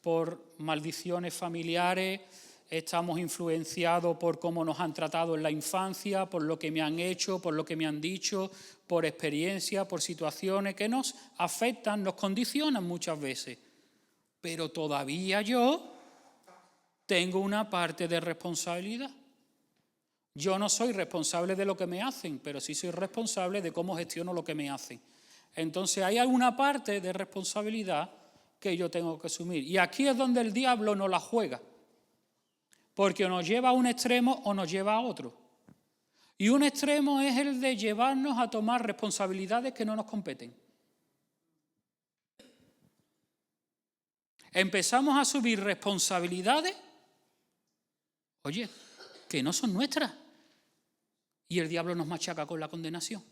por maldiciones familiares, estamos influenciados por cómo nos han tratado en la infancia, por lo que me han hecho, por lo que me han dicho, por experiencias, por situaciones que nos afectan, nos condicionan muchas veces. Pero todavía yo tengo una parte de responsabilidad. Yo no soy responsable de lo que me hacen, pero sí soy responsable de cómo gestiono lo que me hacen. Entonces hay alguna parte de responsabilidad que yo tengo que asumir. Y aquí es donde el diablo nos la juega. Porque o nos lleva a un extremo o nos lleva a otro. Y un extremo es el de llevarnos a tomar responsabilidades que no nos competen. Empezamos a asumir responsabilidades, oye, que no son nuestras. Y el diablo nos machaca con la condenación.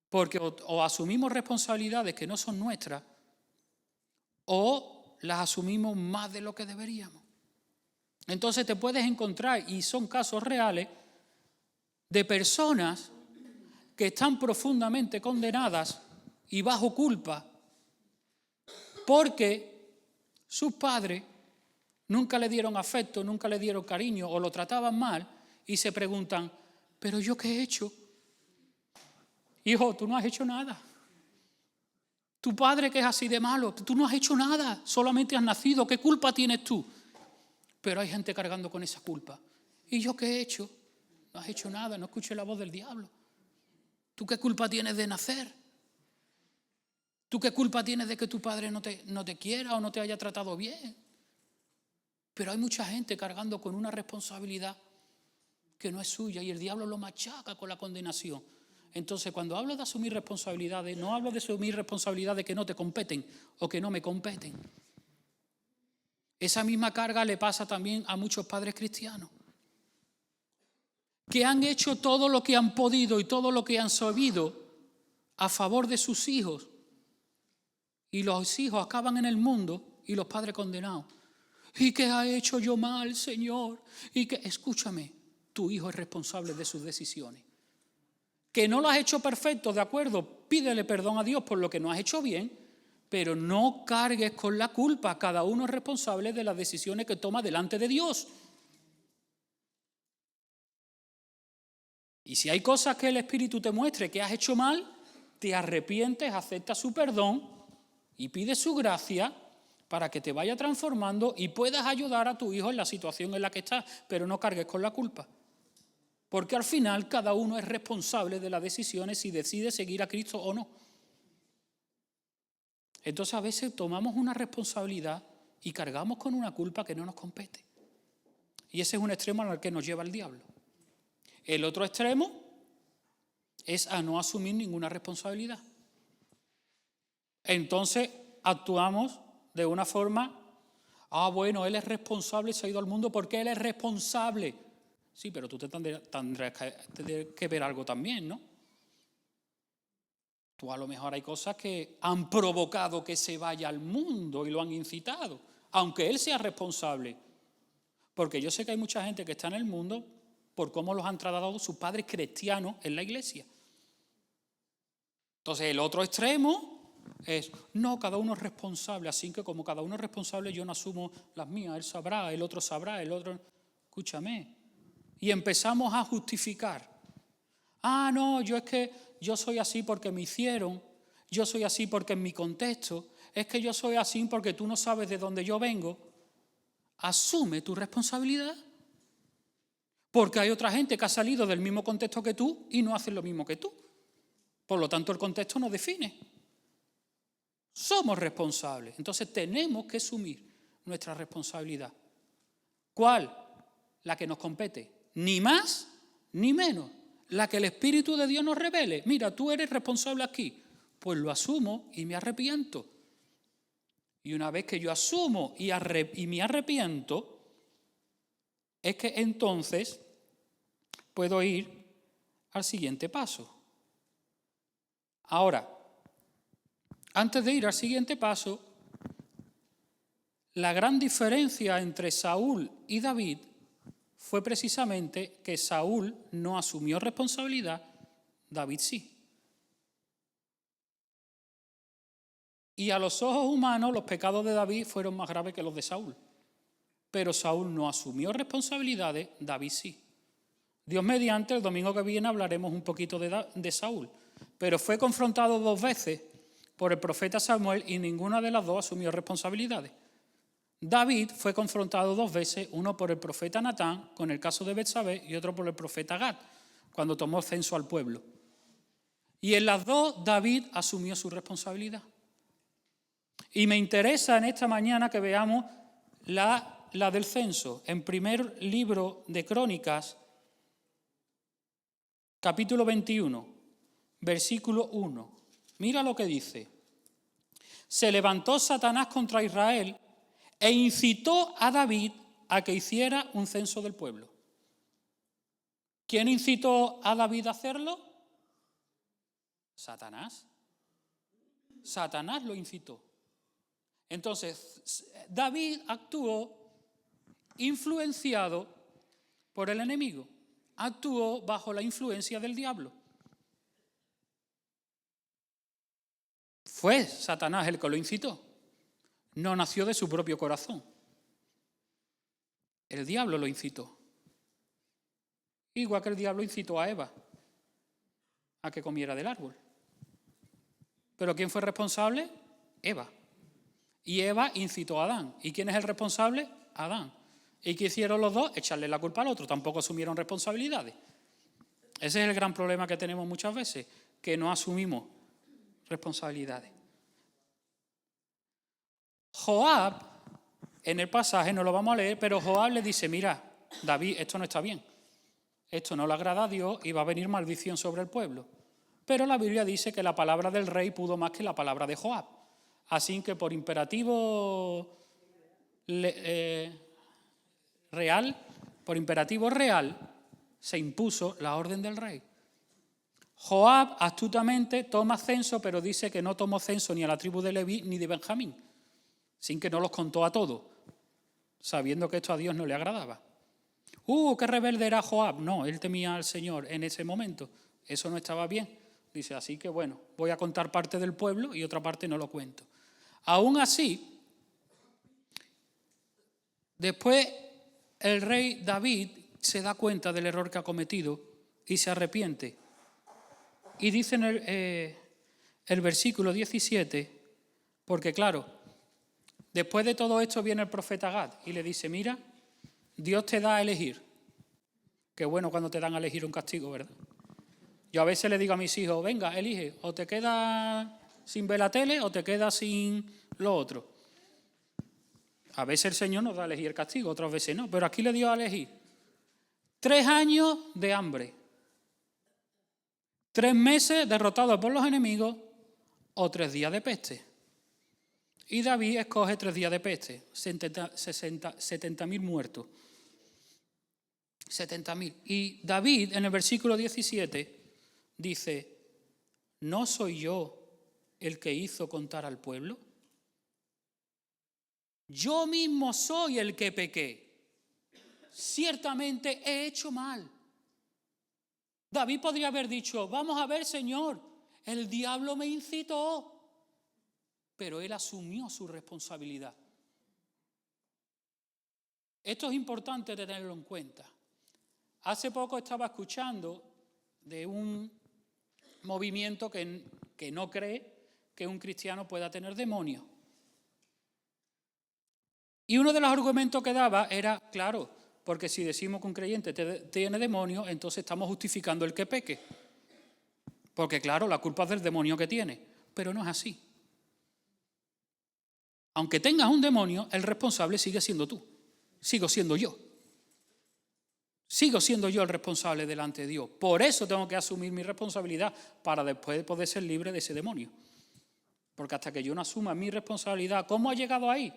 Porque o asumimos responsabilidades que no son nuestras, o las asumimos más de lo que deberíamos. Entonces te puedes encontrar, y son casos reales, de personas que están profundamente condenadas y bajo culpa porque sus padres nunca le dieron afecto, nunca le dieron cariño o lo trataban mal y se preguntan, ¿pero yo qué he hecho? Hijo, tú no has hecho nada. Tu padre que es así de malo, tú no has hecho nada, solamente has nacido, ¿qué culpa tienes tú? Pero hay gente cargando con esa culpa. ¿Y yo qué he hecho? No has hecho nada, no escuches la voz del diablo. ¿Tú qué culpa tienes de nacer? ¿Tú qué culpa tienes de que tu padre no te quiera o no te haya tratado bien? Pero hay mucha gente cargando con una responsabilidad que no es suya y el diablo lo machaca con la condenación. Entonces, cuando hablo de asumir responsabilidades, no hablo de asumir responsabilidades que no te competen o que no me competen. Esa misma carga le pasa también a muchos padres cristianos, que han hecho todo lo que han podido y todo lo que han sabido a favor de sus hijos. Y los hijos acaban en el mundo y los padres condenados. ¿Y qué ha hecho yo mal, Señor? Escúchame, tu hijo es responsable de sus decisiones. Que no lo has hecho perfecto, de acuerdo, pídele perdón a Dios por lo que no has hecho bien, pero no cargues con la culpa. Cada uno es responsable de las decisiones que toma delante de Dios. Y si hay cosas que el Espíritu te muestre que has hecho mal, te arrepientes, aceptas su perdón y pides su gracia para que te vaya transformando y puedas ayudar a tu hijo en la situación en la que estás, pero no cargues con la culpa. Porque al final cada uno es responsable de las decisiones si decide seguir a Cristo o no. Entonces a veces tomamos una responsabilidad y cargamos con una culpa que no nos compete. Y ese es un extremo al que nos lleva el diablo. El otro extremo es a no asumir ninguna responsabilidad. Entonces actuamos de una forma, bueno, él es responsable, se ha ido al mundo porque él es responsable. Sí, pero tú tendrás que ver algo también, ¿no? Tú a lo mejor hay cosas que han provocado que se vaya al mundo y lo han incitado, aunque él sea responsable. Porque yo sé que hay mucha gente que está en el mundo por cómo los han tratado sus padres cristianos en la iglesia. Entonces el otro extremo es, no, cada uno es responsable, así que como cada uno es responsable yo no asumo las mías, él sabrá, el otro sabrá, el otro... Escúchame. Y empezamos a justificar. Ah, no, yo es que yo soy así porque me hicieron, yo soy así porque en mi contexto, es que yo soy así porque tú no sabes de dónde yo vengo. Asume tu responsabilidad. Porque hay otra gente que ha salido del mismo contexto que tú y no hace lo mismo que tú. Por lo tanto, el contexto nos define. Somos responsables. Entonces tenemos que asumir nuestra responsabilidad. ¿Cuál? La que nos compete. Ni más ni menos. La que el Espíritu de Dios nos revele. Mira, tú eres responsable aquí. Pues lo asumo y me arrepiento. Y una vez que yo asumo y me arrepiento, es que entonces puedo ir al siguiente paso. Ahora, antes de ir al siguiente paso, la gran diferencia entre Saúl y David fue precisamente que Saúl no asumió responsabilidad, David sí. Y a los ojos humanos los pecados de David fueron más graves que los de Saúl. Pero Saúl no asumió responsabilidades, David sí. Dios mediante, el domingo que viene hablaremos un poquito de Saúl. Pero fue confrontado 2 veces por el profeta Samuel y ninguna de las dos asumió responsabilidades. David fue confrontado 2 veces, uno por el profeta Natán, con el caso de Betsabé, y otro por el profeta Gad, cuando tomó censo al pueblo. Y en las dos, David asumió su responsabilidad. Y me interesa en esta mañana que veamos la del censo. En primer libro de Crónicas, capítulo 21, versículo 1. Mira lo que dice. Se levantó Satanás contra Israel e incitó a David a que hiciera un censo del pueblo. ¿Quién incitó a David a hacerlo? Satanás. Satanás lo incitó. Entonces, David actuó influenciado por el enemigo. Actuó bajo la influencia del diablo. Fue Satanás el que lo incitó. No nació de su propio corazón. El diablo lo incitó. Igual que el diablo incitó a Eva a que comiera del árbol. ¿Pero quién fue responsable? Eva. Y Eva incitó a Adán. ¿Y quién es el responsable? Adán. ¿Y qué hicieron los dos? Echarle la culpa al otro. Tampoco asumieron responsabilidades. Ese es el gran problema que tenemos muchas veces, que no asumimos responsabilidades. Joab, en el pasaje, no lo vamos a leer, pero Joab le dice, mira, David, esto no está bien. Esto no le agrada a Dios y va a venir maldición sobre el pueblo. Pero la Biblia dice que la palabra del rey pudo más que la palabra de Joab. Así que por imperativo real, se impuso la orden del rey. Joab astutamente toma censo, pero dice que no tomó censo ni a la tribu de Leví ni de Benjamín, sin que no los contó a todos, sabiendo que esto a Dios no le agradaba. ¡Qué rebelde era Joab! No, él temía al Señor en ese momento. Eso no estaba bien. Dice, así que bueno, voy a contar parte del pueblo y otra parte no lo cuento. Aún así, después el rey David se da cuenta del error que ha cometido y se arrepiente. Y dice en el versículo 17, porque claro, después de todo esto viene el profeta Gad y le dice, mira, Dios te da a elegir. Qué bueno cuando te dan a elegir un castigo, ¿verdad? Yo a veces le digo a mis hijos, venga, elige, o te quedas sin ver la tele o te quedas sin lo otro. A veces el Señor nos da a elegir el castigo, otras veces no, pero aquí le dio a elegir 3 años de hambre, 3 meses derrotados por los enemigos o 3 días de peste. Y David escoge 3 días de peste, 70.000 muertos. 70.000. Y David, en el versículo 17, dice, ¿no soy yo el que hizo contar al pueblo? Yo mismo soy el que pequé. Ciertamente he hecho mal. David podría haber dicho, vamos a ver, Señor, el diablo me incitó. Pero él asumió su responsabilidad. Esto es importante tenerlo en cuenta. Hace poco estaba escuchando de un movimiento que no cree que un cristiano pueda tener demonios. Y uno de los argumentos que daba era, claro, porque si decimos que un creyente tiene demonios, entonces estamos justificando el que peque. Porque claro, la culpa es del demonio que tiene. Pero no es así. Aunque tengas un demonio, el responsable sigue siendo tú. Sigo siendo yo. Sigo siendo yo el responsable delante de Dios. Por eso tengo que asumir mi responsabilidad para después poder ser libre de ese demonio. Porque hasta que yo no asuma mi responsabilidad, ¿cómo ha llegado ahí?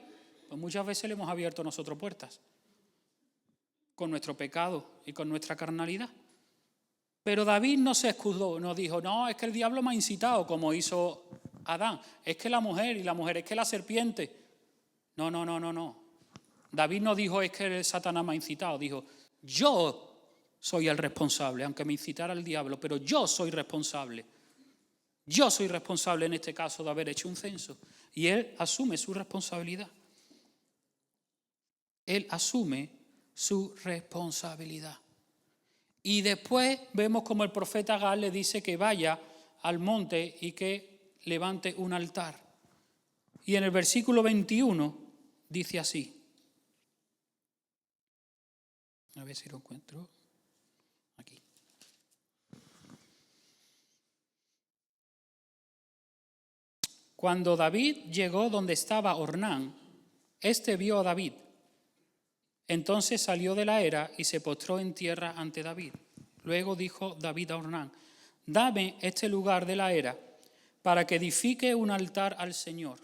Pues muchas veces le hemos abierto nosotros puertas. Con nuestro pecado y con nuestra carnalidad. Pero David no se excusó, no dijo, no, es que el diablo me ha incitado, como hizo Adán. Es que la mujer, y la mujer es que la serpiente. No. David no dijo, es que Satanás me ha incitado, dijo, yo soy el responsable, aunque me incitara el diablo, pero yo soy responsable. Yo soy responsable en este caso de haber hecho un censo. Y él asume su responsabilidad. Él asume su responsabilidad. Y después vemos como el profeta Gad le dice que vaya al monte y que levante un altar. Y en el versículo 21 dice así. A ver si lo encuentro. Aquí. Cuando David llegó donde estaba Ornán, éste vio a David. Entonces salió de la era y se postró en tierra ante David. Luego dijo David a Ornán, dame este lugar de la era para que edifique un altar al Señor.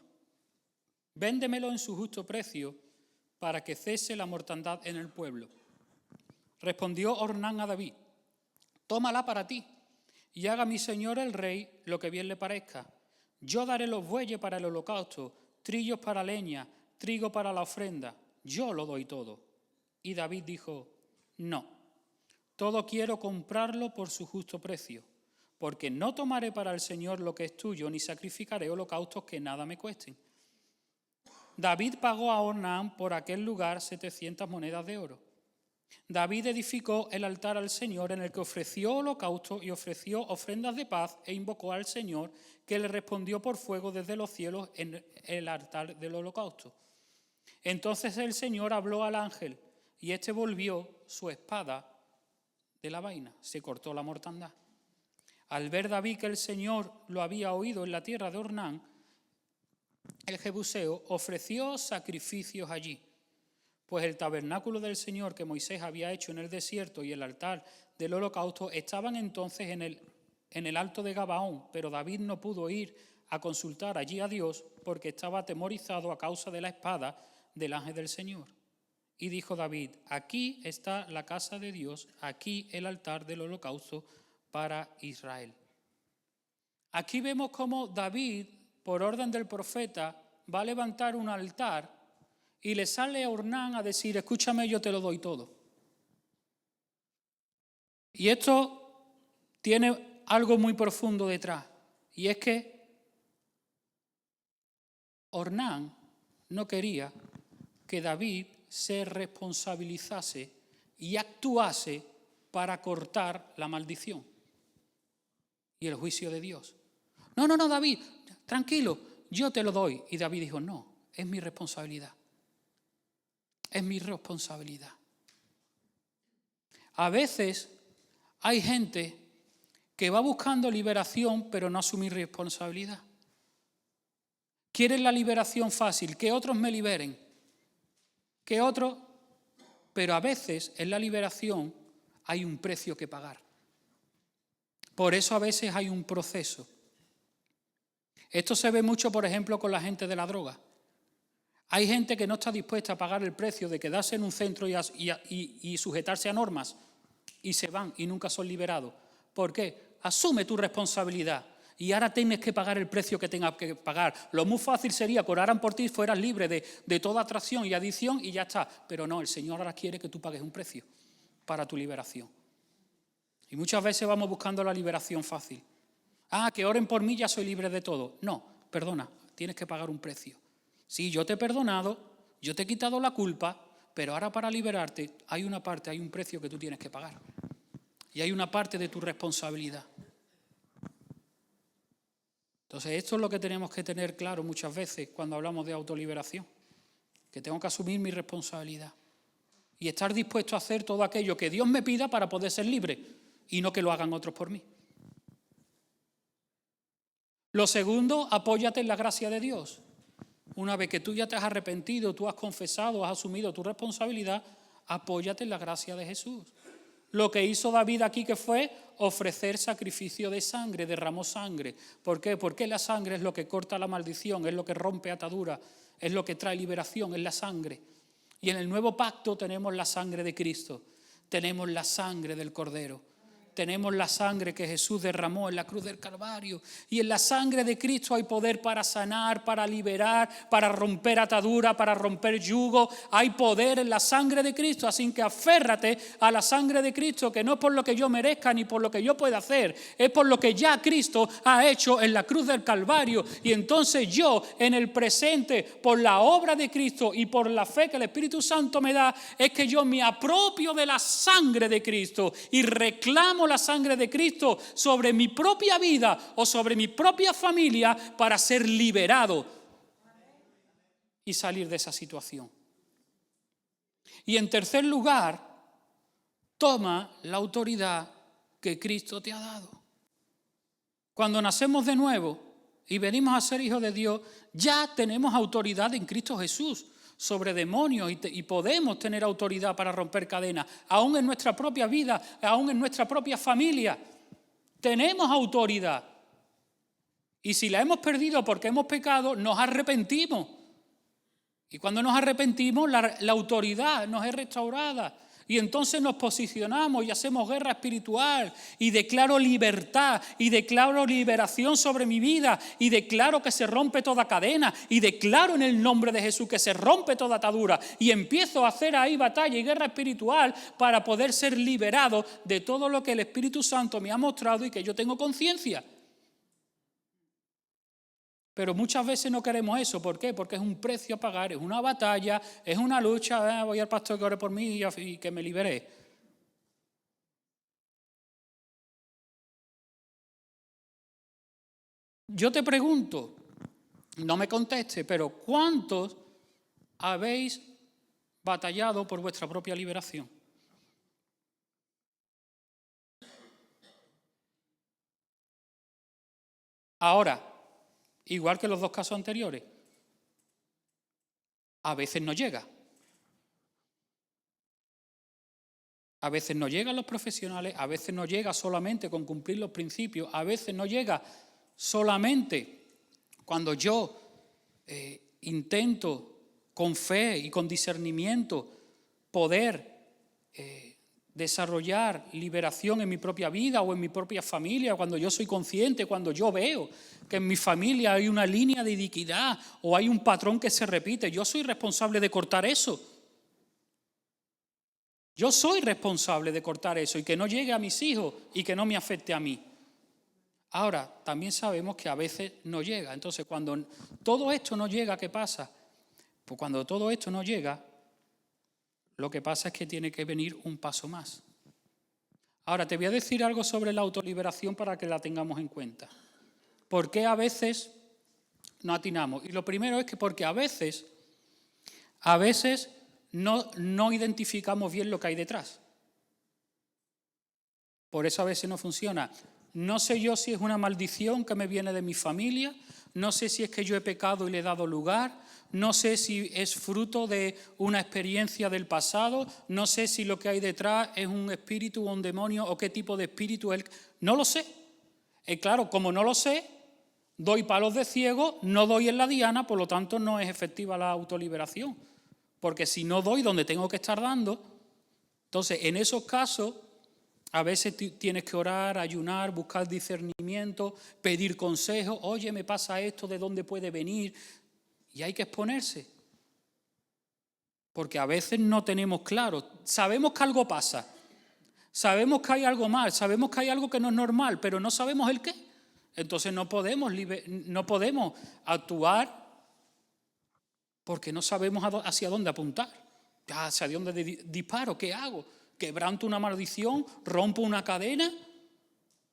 Véndemelo en su justo precio para que cese la mortandad en el pueblo. Respondió Ornán a David, tómala para ti y haga mi señor el rey lo que bien le parezca. Yo daré los bueyes para el holocausto, trillos para leña, trigo para la ofrenda. Yo lo doy todo. Y David dijo, no, todo quiero comprarlo por su justo precio, porque no tomaré para el Señor lo que es tuyo, ni sacrificaré holocaustos que nada me cuesten. David pagó a Ornán por aquel lugar 700 monedas de oro. David edificó el altar al Señor en el que ofreció holocaustos y ofreció ofrendas de paz e invocó al Señor, que le respondió por fuego desde los cielos en el altar del holocausto. Entonces el Señor habló al ángel y éste volvió su espada de la vaina, se cortó la mortandad. Al ver David que el Señor lo había oído en la tierra de Ornán, el jebuseo, ofreció sacrificios allí. Pues el tabernáculo del Señor que Moisés había hecho en el desierto y el altar del holocausto estaban entonces en el alto de Gabaón, pero David no pudo ir a consultar allí a Dios porque estaba atemorizado a causa de la espada del ángel del Señor. Y dijo David, aquí está la casa de Dios, aquí el altar del holocausto para Israel. Aquí vemos cómo David, por orden del profeta, va a levantar un altar y le sale a Ornán a decir, escúchame, yo te lo doy todo. Y esto tiene algo muy profundo detrás, y es que Ornán no quería que David se responsabilizase y actuase para cortar la maldición y el juicio de Dios. No, David, tranquilo, yo te lo doy. Y David dijo, no, es mi responsabilidad. Es mi responsabilidad. A veces hay gente que va buscando liberación, pero no asumir responsabilidad. Quieren la liberación fácil, que otros me liberen, que otros, pero a veces en la liberación hay un precio que pagar. Por eso a veces hay un proceso. Esto se ve mucho, por ejemplo, con la gente de la droga. Hay gente que no está dispuesta a pagar el precio de quedarse en un centro y sujetarse a normas y se van y nunca son liberados. ¿Por qué? Asume tu responsabilidad. y ahora tienes que pagar el precio que tengas que pagar. Lo muy fácil sería que oraran por ti, fueras libre de toda atracción y adicción y ya está. Pero no, el Señor ahora quiere que tú pagues un precio para tu liberación. Y muchas veces vamos buscando la liberación fácil. Que oren por mí, ya soy libre de todo. No, perdona, tienes que pagar un precio. Sí, yo te he perdonado, yo te he quitado la culpa, pero ahora para liberarte hay una parte, hay un precio que tú tienes que pagar. Y hay una parte de tu responsabilidad. Entonces, esto es lo que tenemos que tener claro muchas veces cuando hablamos de autoliberación, que tengo que asumir mi responsabilidad y estar dispuesto a hacer todo aquello que Dios me pida para poder ser libre y no que lo hagan otros por mí. Lo segundo, apóyate en la gracia de Dios. Una vez que tú ya te has arrepentido, tú has confesado, has asumido tu responsabilidad, apóyate en la gracia de Jesús. Lo que hizo David aquí, que fue ofrecer sacrificio de sangre, derramó sangre. ¿Por qué? Porque la sangre es lo que corta la maldición, es lo que rompe ataduras, es lo que trae liberación, es la sangre. Y en el nuevo pacto tenemos la sangre de Cristo, tenemos la sangre del Cordero. Tenemos la sangre que Jesús derramó en la cruz del Calvario. Y en la sangre de Cristo hay poder para sanar, para liberar, para romper ataduras, para romper yugo. Hay poder en la sangre de Cristo. Así que aférrate a la sangre de Cristo, que no es por lo que yo merezca ni por lo que yo pueda hacer. Es por lo que ya Cristo ha hecho en la cruz del Calvario. Y entonces yo, en el presente, por la obra de Cristo y por la fe que el Espíritu Santo me da, es que yo me apropio de la sangre de Cristo y reclamo la sangre de Cristo sobre mi propia vida o sobre mi propia familia para ser liberado y salir de esa situación. Y en tercer lugar, toma la autoridad que Cristo te ha dado. Cuando nacemos de nuevo y venimos a ser hijos de Dios, ya tenemos autoridad en Cristo Jesús sobre demonios y podemos tener autoridad para romper cadenas, aún en nuestra propia vida, aún en nuestra propia familia. Tenemos autoridad. Y si la hemos perdido porque hemos pecado, nos arrepentimos. Y cuando nos arrepentimos, la autoridad nos es restaurada. Y entonces nos posicionamos y hacemos guerra espiritual y declaro libertad y declaro liberación sobre mi vida y declaro que se rompe toda cadena y declaro en el nombre de Jesús que se rompe toda atadura y empiezo a hacer ahí batalla y guerra espiritual para poder ser liberado de todo lo que el Espíritu Santo me ha mostrado y que yo tengo conciencia. Pero muchas veces no queremos eso. ¿Por qué? Porque es un precio a pagar, es una batalla, es una lucha. Voy al pastor que ore por mí y que me libere. Yo te pregunto, no me conteste, pero ¿cuántos habéis batallado por vuestra propia liberación? Ahora, igual que los dos casos anteriores, a veces no llega. A veces no llegan los profesionales, a veces no llega solamente con cumplir los principios, a veces no llega solamente cuando yo intento con fe y con discernimiento poder desarrollar liberación en mi propia vida o en mi propia familia, cuando yo soy consciente, cuando yo veo que en mi familia hay una línea de iniquidad o hay un patrón que se repite. Yo soy responsable de cortar eso. Yo soy responsable de cortar eso y que no llegue a mis hijos y que no me afecte a mí. Ahora, también sabemos que a veces no llega. Entonces, cuando todo esto no llega, ¿qué pasa? Pues cuando todo esto no llega, lo que pasa es que tiene que venir un paso más. Ahora, te voy a decir algo sobre la autoliberación para que la tengamos en cuenta. ¿Por qué a veces no atinamos? Y lo primero es que porque a veces no identificamos bien lo que hay detrás. Por eso a veces no funciona. No sé yo si es una maldición que me viene de mi familia, no sé si es que yo he pecado y le he dado lugar, no sé si es fruto de una experiencia del pasado, no sé si lo que hay detrás es un espíritu o un demonio o qué tipo de espíritu es. No lo sé. Claro, como no lo sé, doy palos de ciego, no doy en la diana, por lo tanto no es efectiva la autoliberación. Porque si no doy donde tengo que estar dando, entonces en esos casos A veces tienes que orar, ayunar, buscar discernimiento, pedir consejo. Oye, me pasa esto, ¿de dónde puede venir? Y hay que exponerse. Porque a veces no tenemos claro. Sabemos que algo pasa. Sabemos que hay algo mal. Sabemos que hay algo que no es normal, pero no sabemos el qué. Entonces no podemos actuar porque no sabemos hacia dónde apuntar. ¿Hacia dónde disparo? ¿Qué hago? ¿Quebranto una maldición? ¿Rompo una cadena?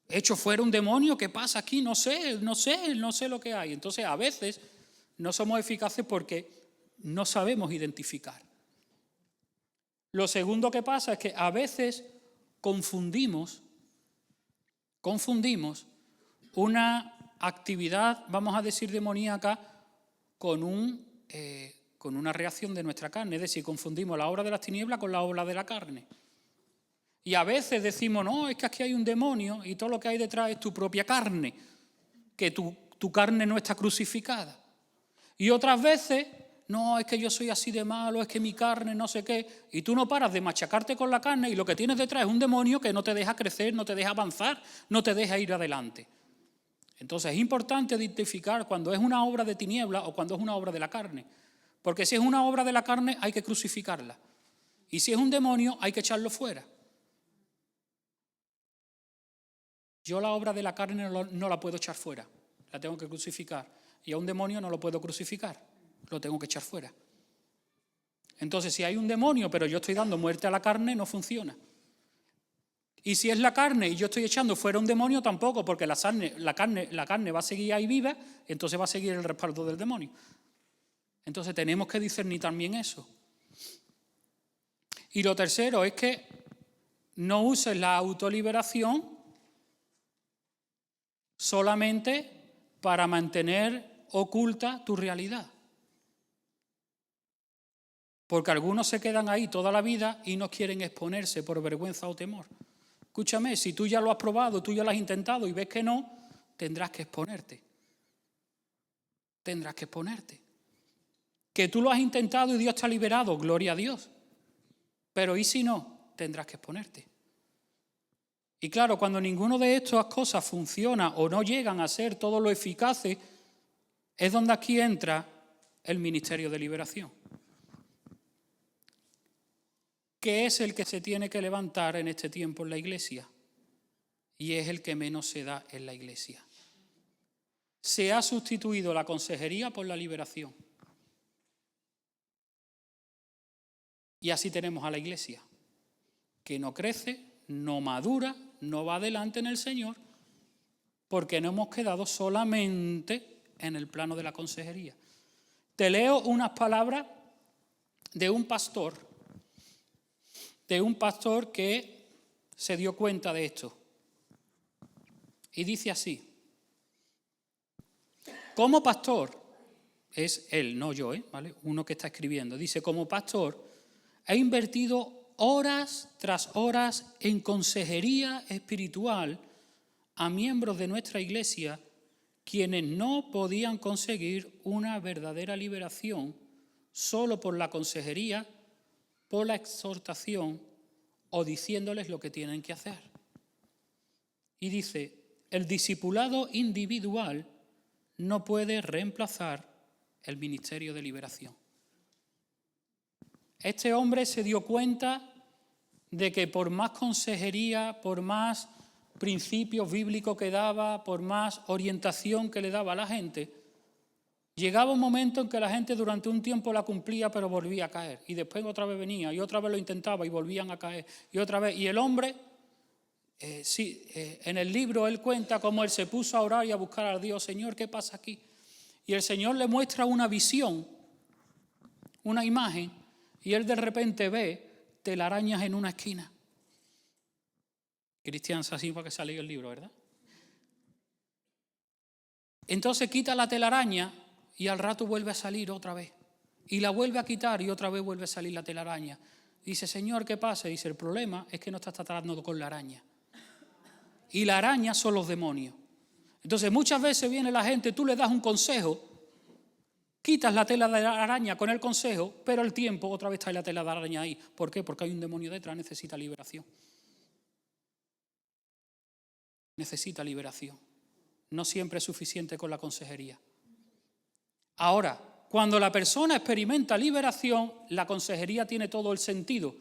¿Echo fuera un demonio? ¿Qué pasa aquí? No sé lo que hay. Entonces a veces no somos eficaces porque no sabemos identificar. Lo segundo que pasa es que a veces confundimos una actividad, vamos a decir, demoníaca con una reacción de nuestra carne. Es decir, confundimos la obra de las tinieblas con la obra de la carne. Y a veces decimos, no, es que aquí hay un demonio y todo lo que hay detrás es tu propia carne, que tu carne no está crucificada. Y otras veces, no, es que yo soy así de malo, es que mi carne no sé qué, y tú no paras de machacarte con la carne y lo que tienes detrás es un demonio que no te deja crecer, no te deja avanzar, no te deja ir adelante. Entonces es importante identificar cuando es una obra de tiniebla o cuando es una obra de la carne. Porque si es una obra de la carne hay que crucificarla. Y si es un demonio hay que echarlo fuera. Yo la obra de la carne no la puedo echar fuera, la tengo que crucificar. Y a un demonio no lo puedo crucificar, lo tengo que echar fuera. Entonces, si hay un demonio, pero yo estoy dando muerte a la carne, no funciona. Y si es la carne y yo estoy echando fuera un demonio, tampoco, porque la carne va a seguir ahí viva, entonces va a seguir el respaldo del demonio. Entonces tenemos que discernir también eso. Y lo tercero es que no uses la autoliberación solamente para mantener oculta tu realidad. Porque algunos se quedan ahí toda la vida y no quieren exponerse por vergüenza o temor. Escúchame, si tú ya lo has probado, tú ya lo has intentado y ves que no, tendrás que exponerte. Tendrás que exponerte. Que tú lo has intentado y Dios te ha liberado, gloria a Dios. Pero ¿y si no? Tendrás que exponerte. Y claro, cuando ninguna de estas cosas funciona o no llegan a ser todo lo eficaces, es donde aquí entra el ministerio de liberación, que es el que se tiene que levantar en este tiempo en la Iglesia y es el que menos se da en la Iglesia. Se ha sustituido la consejería por la liberación. Y así tenemos a la Iglesia, que no crece, no madura, no va adelante en el Señor, porque no hemos quedado solamente en el plano de la consejería. Te leo unas palabras de un pastor que se dio cuenta de esto. Y dice así: como pastor, es él, no yo, ¿vale? Uno que está escribiendo, dice, como pastor, he invertido horas tras horas en consejería espiritual a miembros de nuestra Iglesia quienes no podían conseguir una verdadera liberación solo por la consejería, por la exhortación o diciéndoles lo que tienen que hacer. Y dice, el discipulado individual no puede reemplazar el ministerio de liberación. Este hombre se dio cuenta de que por más consejería, por más principios bíblicos que daba, por más orientación que le daba a la gente, llegaba un momento en que la gente durante un tiempo la cumplía pero volvía a caer. Y después otra vez venía y otra vez lo intentaba y volvían a caer. Y otra vez. Y el hombre, en el libro él cuenta cómo él se puso a orar y a buscar a Dios. Señor, ¿qué pasa aquí? Y el Señor le muestra una visión, una imagen, y él de repente ve telarañas en una esquina. Cristian Sassin, para que se ha leído el libro, ¿verdad? Entonces quita la telaraña y al rato vuelve a salir otra vez. Y la vuelve a quitar y otra vez vuelve a salir la telaraña. Dice, Señor, ¿qué pasa? Dice, el problema es que no estás tratando con la araña. Y la araña son los demonios. Entonces muchas veces viene la gente, tú le das un consejo, quitas la tela de la araña con el consejo, pero al tiempo otra vez está la tela de la araña ahí. ¿Por qué? Porque hay un demonio detrás, necesita liberación. necesita liberación. No siempre es suficiente con la consejería. Ahora, cuando la persona experimenta liberación, la consejería tiene todo el sentido,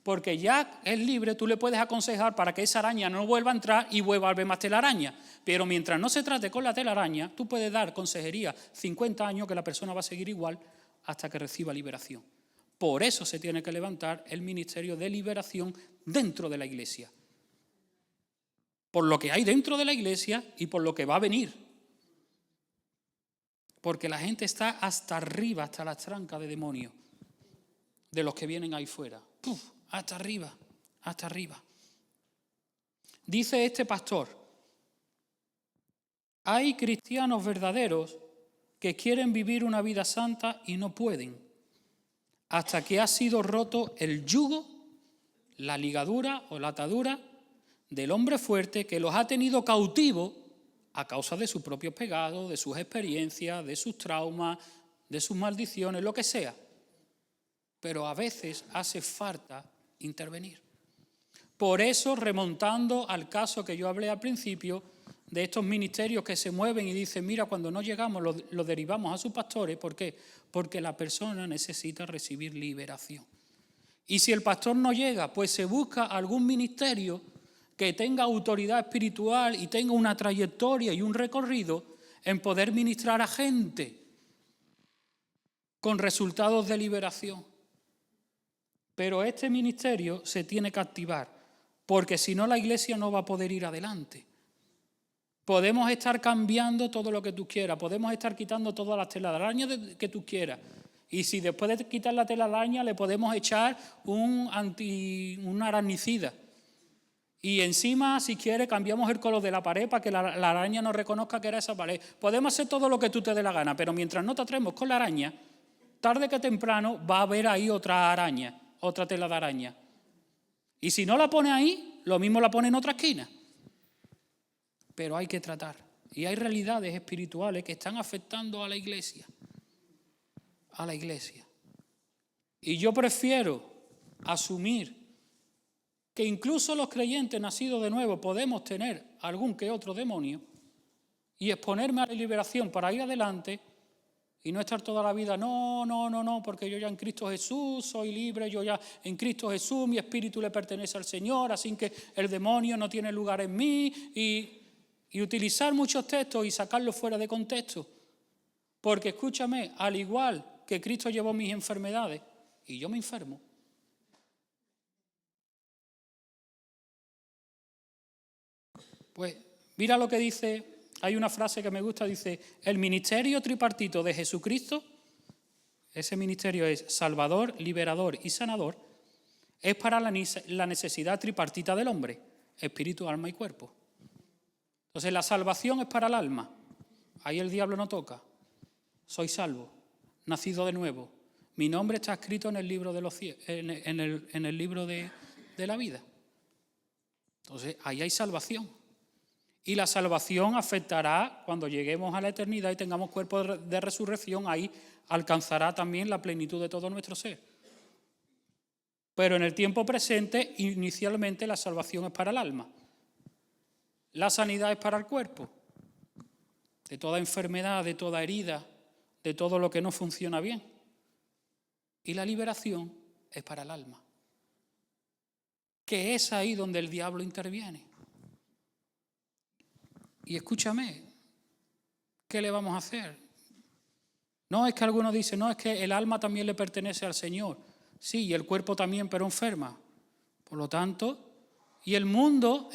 porque ya es libre, tú le puedes aconsejar para que esa araña no vuelva a entrar y vuelva a haber más telaraña. Pero mientras no se trate con la telaraña, tú puedes dar consejería 50 años que la persona va a seguir igual hasta que reciba liberación. Por eso se tiene que levantar el ministerio de liberación dentro de la Iglesia. Por lo que hay dentro de la Iglesia y por lo que va a venir. Porque la gente está hasta arriba, hasta las trancas de demonios, de los que vienen ahí fuera. ¡Puf! Hasta arriba, hasta arriba. Dice este pastor, hay cristianos verdaderos que quieren vivir una vida santa y no pueden, hasta que ha sido roto el yugo, la ligadura o la atadura del hombre fuerte que los ha tenido cautivos a causa de sus propios pecados, de sus experiencias, de sus traumas, de sus maldiciones, lo que sea. Pero a veces hace falta intervenir. Por eso, remontando al caso que yo hablé al principio, de estos ministerios que se mueven y dicen, mira, cuando no llegamos lo derivamos a sus pastores. ¿Por qué? Porque la persona necesita recibir liberación. Y si el pastor no llega, pues se busca algún ministerio que tenga autoridad espiritual y tenga una trayectoria y un recorrido en poder ministrar a gente con resultados de liberación. Pero este ministerio se tiene que activar, porque si no la Iglesia no va a poder ir adelante. Podemos estar cambiando todo lo que tú quieras, podemos estar quitando todas las telarañas que tú quieras, y si después de quitar la telaraña le podemos echar un arañicida, y encima, si quieres, cambiamos el color de la pared para que la araña no reconozca que era esa pared. Podemos hacer todo lo que tú te dé la gana, pero mientras no te atrevemos con la araña, tarde que temprano va a haber ahí otra araña, otra tela de araña. Y si no la pone ahí, lo mismo la pone en otra esquina. Pero hay que tratar. Y hay realidades espirituales que están afectando a la Iglesia. A la Iglesia. Y yo prefiero asumir que incluso los creyentes nacidos de nuevo podemos tener algún que otro demonio y exponerme a la liberación para ir adelante y no estar toda la vida, no, porque yo ya en Cristo Jesús soy libre, yo ya en Cristo Jesús, mi espíritu le pertenece al Señor, así que el demonio no tiene lugar en mí, y utilizar muchos textos y sacarlos fuera de contexto. Porque escúchame, al igual que Cristo llevó mis enfermedades y yo me enfermo, pues mira lo que dice. Hay una frase que me gusta, dice, el ministerio tripartito de Jesucristo, ese ministerio es Salvador, Liberador y Sanador, es para la necesidad tripartita del hombre, espíritu, alma y cuerpo. Entonces la salvación es para el alma, ahí el diablo no toca, soy salvo, nacido de nuevo, mi nombre está escrito en el libro de los cielos, en el libro de la vida. Entonces ahí hay salvación. Y la salvación afectará cuando lleguemos a la eternidad y tengamos cuerpo de resurrección, ahí alcanzará también la plenitud de todo nuestro ser. Pero en el tiempo presente, inicialmente la salvación es para el alma. La sanidad es para el cuerpo. De toda enfermedad, de toda herida, de todo lo que no funciona bien. Y la liberación es para el alma. Que es ahí donde el diablo interviene. Y escúchame, ¿qué le vamos a hacer? No es que algunos dicen, no, es que el alma también le pertenece al Señor. Sí, y el cuerpo también, pero enferma. Por lo tanto, y el mundo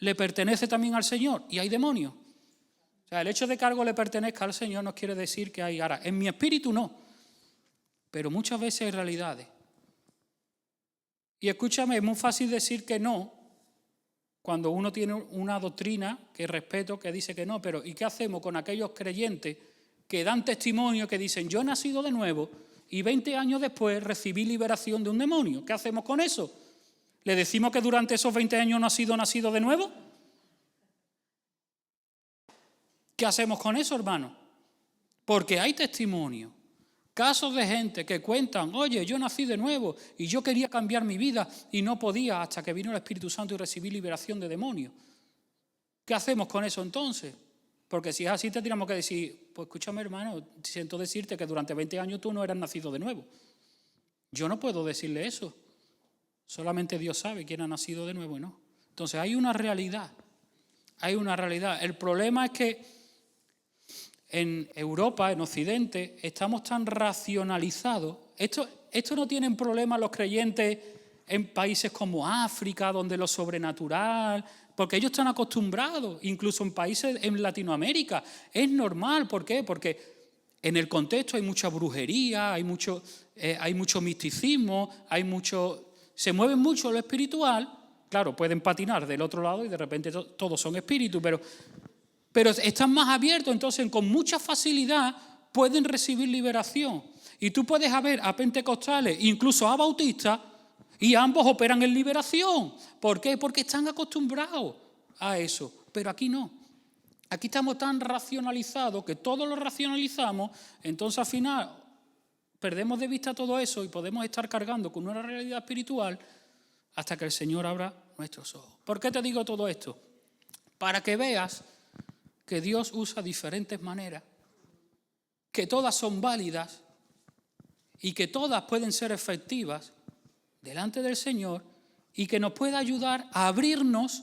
le pertenece también al Señor, y hay demonios. O sea, el hecho de que algo le pertenezca al Señor no quiere decir que hay. Ahora, en mi espíritu no, pero muchas veces hay realidades. Y escúchame, es muy fácil decir que no, cuando uno tiene una doctrina que respeto, que dice que no, pero ¿y qué hacemos con aquellos creyentes que dan testimonio, que dicen, yo he nacido de nuevo y 20 años después recibí liberación de un demonio? ¿Qué hacemos con eso? ¿Le decimos que durante esos 20 años no ha sido nacido de nuevo? ¿Qué hacemos con eso, hermano? Porque hay testimonio. Casos de gente que cuentan, oye, yo nací de nuevo y yo quería cambiar mi vida y no podía hasta que vino el Espíritu Santo y recibí liberación de demonios. ¿Qué hacemos con eso entonces? Porque si es así, tendríamos que decir, pues escúchame hermano, siento decirte que durante 20 años tú no eras nacido de nuevo. Yo no puedo decirle eso. Solamente Dios sabe quién ha nacido de nuevo y no. Entonces hay una realidad. Hay una realidad. El problema es que en Europa, en Occidente, estamos tan racionalizados. Esto no tienen problema los creyentes en países como África, donde lo sobrenatural, porque ellos están acostumbrados, incluso en países en Latinoamérica. Es normal, ¿por qué? Porque en el contexto hay mucha brujería, hay mucho misticismo, se mueve mucho lo espiritual. Claro, pueden patinar del otro lado y de repente todos son espíritus, pero están más abiertos, entonces con mucha facilidad pueden recibir liberación. Y tú puedes ver a pentecostales, incluso a bautistas, y ambos operan en liberación. ¿Por qué? Porque están acostumbrados a eso, pero aquí no. Aquí estamos tan racionalizados que todo lo racionalizamos, entonces al final perdemos de vista todo eso y podemos estar cargando con una realidad espiritual hasta que el Señor abra nuestros ojos. ¿Por qué te digo todo esto? Para que veas que Dios usa diferentes maneras, que todas son válidas y que todas pueden ser efectivas delante del Señor y que nos pueda ayudar a abrirnos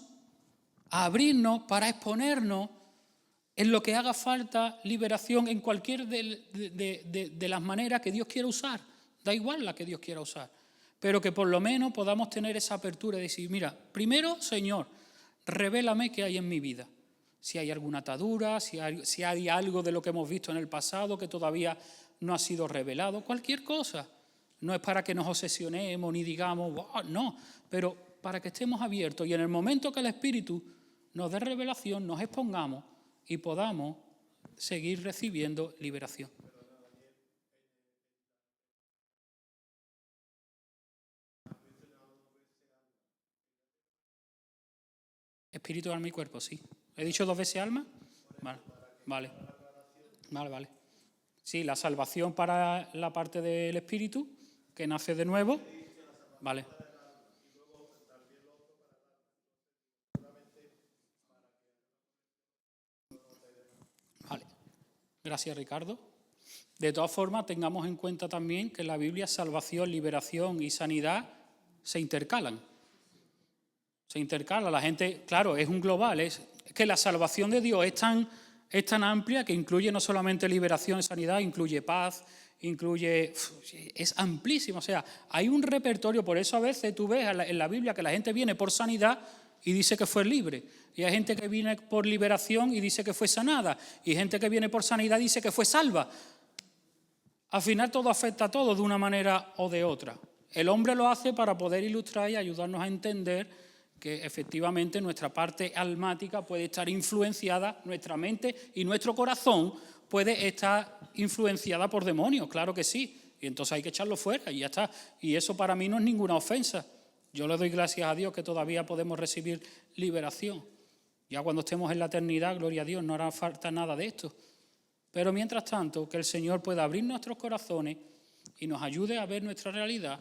para exponernos en lo que haga falta liberación en cualquier de las maneras que Dios quiera usar. Da igual la que Dios quiera usar, pero que por lo menos podamos tener esa apertura y decir, mira, primero, Señor, revélame qué hay en mi vida. Si hay alguna atadura, si hay algo de lo que hemos visto en el pasado que todavía no ha sido revelado, cualquier cosa. No es para que nos obsesionemos ni digamos, oh, no, pero para que estemos abiertos y en el momento que el Espíritu nos dé revelación, nos expongamos y podamos seguir recibiendo liberación. Espíritu, alma y cuerpo, sí. ¿He dicho 2 veces alma? Vale. Sí, la salvación para la parte del espíritu, que nace de nuevo. Vale. Gracias, Ricardo. De todas formas, tengamos en cuenta también que en la Biblia salvación, liberación y sanidad se intercalan. La gente, claro, es un global, es que la salvación de Dios es tan amplia que incluye no solamente liberación y sanidad, incluye paz, es amplísimo. O sea, hay un repertorio, por eso a veces tú ves en la Biblia que la gente viene por sanidad y dice que fue libre. Y hay gente que viene por liberación y dice que fue sanada. Y gente que viene por sanidad y dice que fue salva. Al final todo afecta a todo de una manera o de otra. El hombre lo hace para poder ilustrar y ayudarnos a entender que efectivamente nuestra parte almática puede estar influenciada, nuestra mente y nuestro corazón puede estar influenciada por demonios, claro que sí. Y entonces hay que echarlo fuera y ya está. Y eso para mí no es ninguna ofensa. Yo le doy gracias a Dios que todavía podemos recibir liberación. Ya cuando estemos en la eternidad, gloria a Dios, no hará falta nada de esto. Pero mientras tanto, que el Señor pueda abrir nuestros corazones y nos ayude a ver nuestra realidad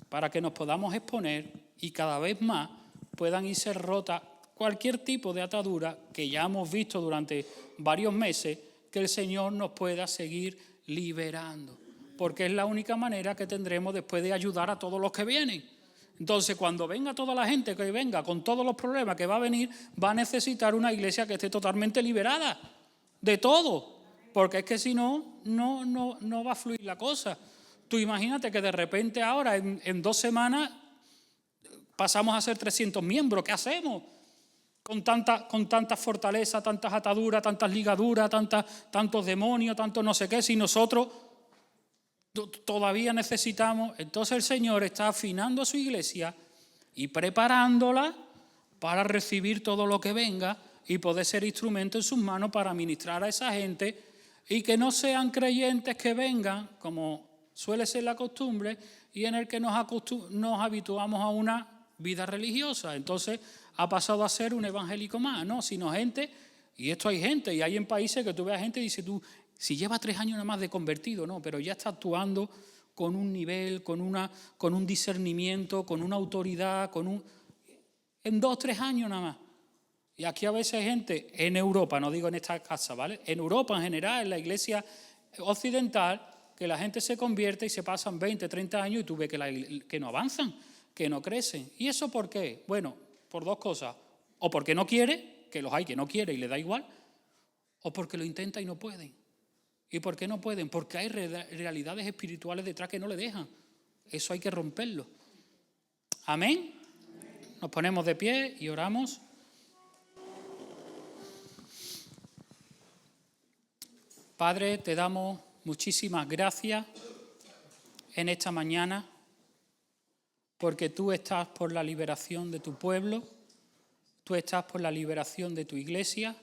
para que nos podamos exponer y cada vez más puedan irse rotas cualquier tipo de atadura que ya hemos visto durante varios meses, que el Señor nos pueda seguir liberando. Porque es la única manera que tendremos después de ayudar a todos los que vienen. Entonces, cuando venga toda la gente que venga con todos los problemas que va a venir, va a necesitar una iglesia que esté totalmente liberada de todo. Porque es que si no, no va a fluir la cosa. Tú imagínate que de repente ahora, en 2 semanas, pasamos a ser 300 miembros. ¿Qué hacemos? Con tanta fortaleza, tantas ataduras, tantas ligaduras, tantos demonios, tantos no sé qué, si nosotros todavía necesitamos. Entonces el Señor está afinando a su iglesia y preparándola para recibir todo lo que venga y poder ser instrumento en sus manos para ministrar a esa gente y que no sean creyentes que vengan, como suele ser la costumbre, y en el que nos habituamos a una vida religiosa. Entonces ha pasado a ser un evangélico más, no, sino gente, y esto hay gente, y hay en países que tú ves a gente y dices tú, si lleva 3 años nada más de convertido, no, pero ya está actuando con un nivel, con un discernimiento, con una autoridad, en 2 o 3 años nada más. Y aquí a veces hay gente, en Europa, no digo en esta casa, ¿vale? En Europa en general, en la iglesia occidental, que la gente se convierte y se pasan 20, 30 años y tú ves que no avanzan, que no crecen. ¿Y eso por qué? Bueno, por dos cosas. O porque no quiere, que los hay que no quiere y le da igual, o porque lo intenta y no pueden. ¿Y por qué no pueden? Porque hay realidades espirituales detrás que no le dejan. Eso hay que romperlo. Amén. Nos ponemos de pie y oramos. Padre, te damos muchísimas gracias en esta mañana porque tú estás por la liberación de tu pueblo, tú estás por la liberación de tu iglesia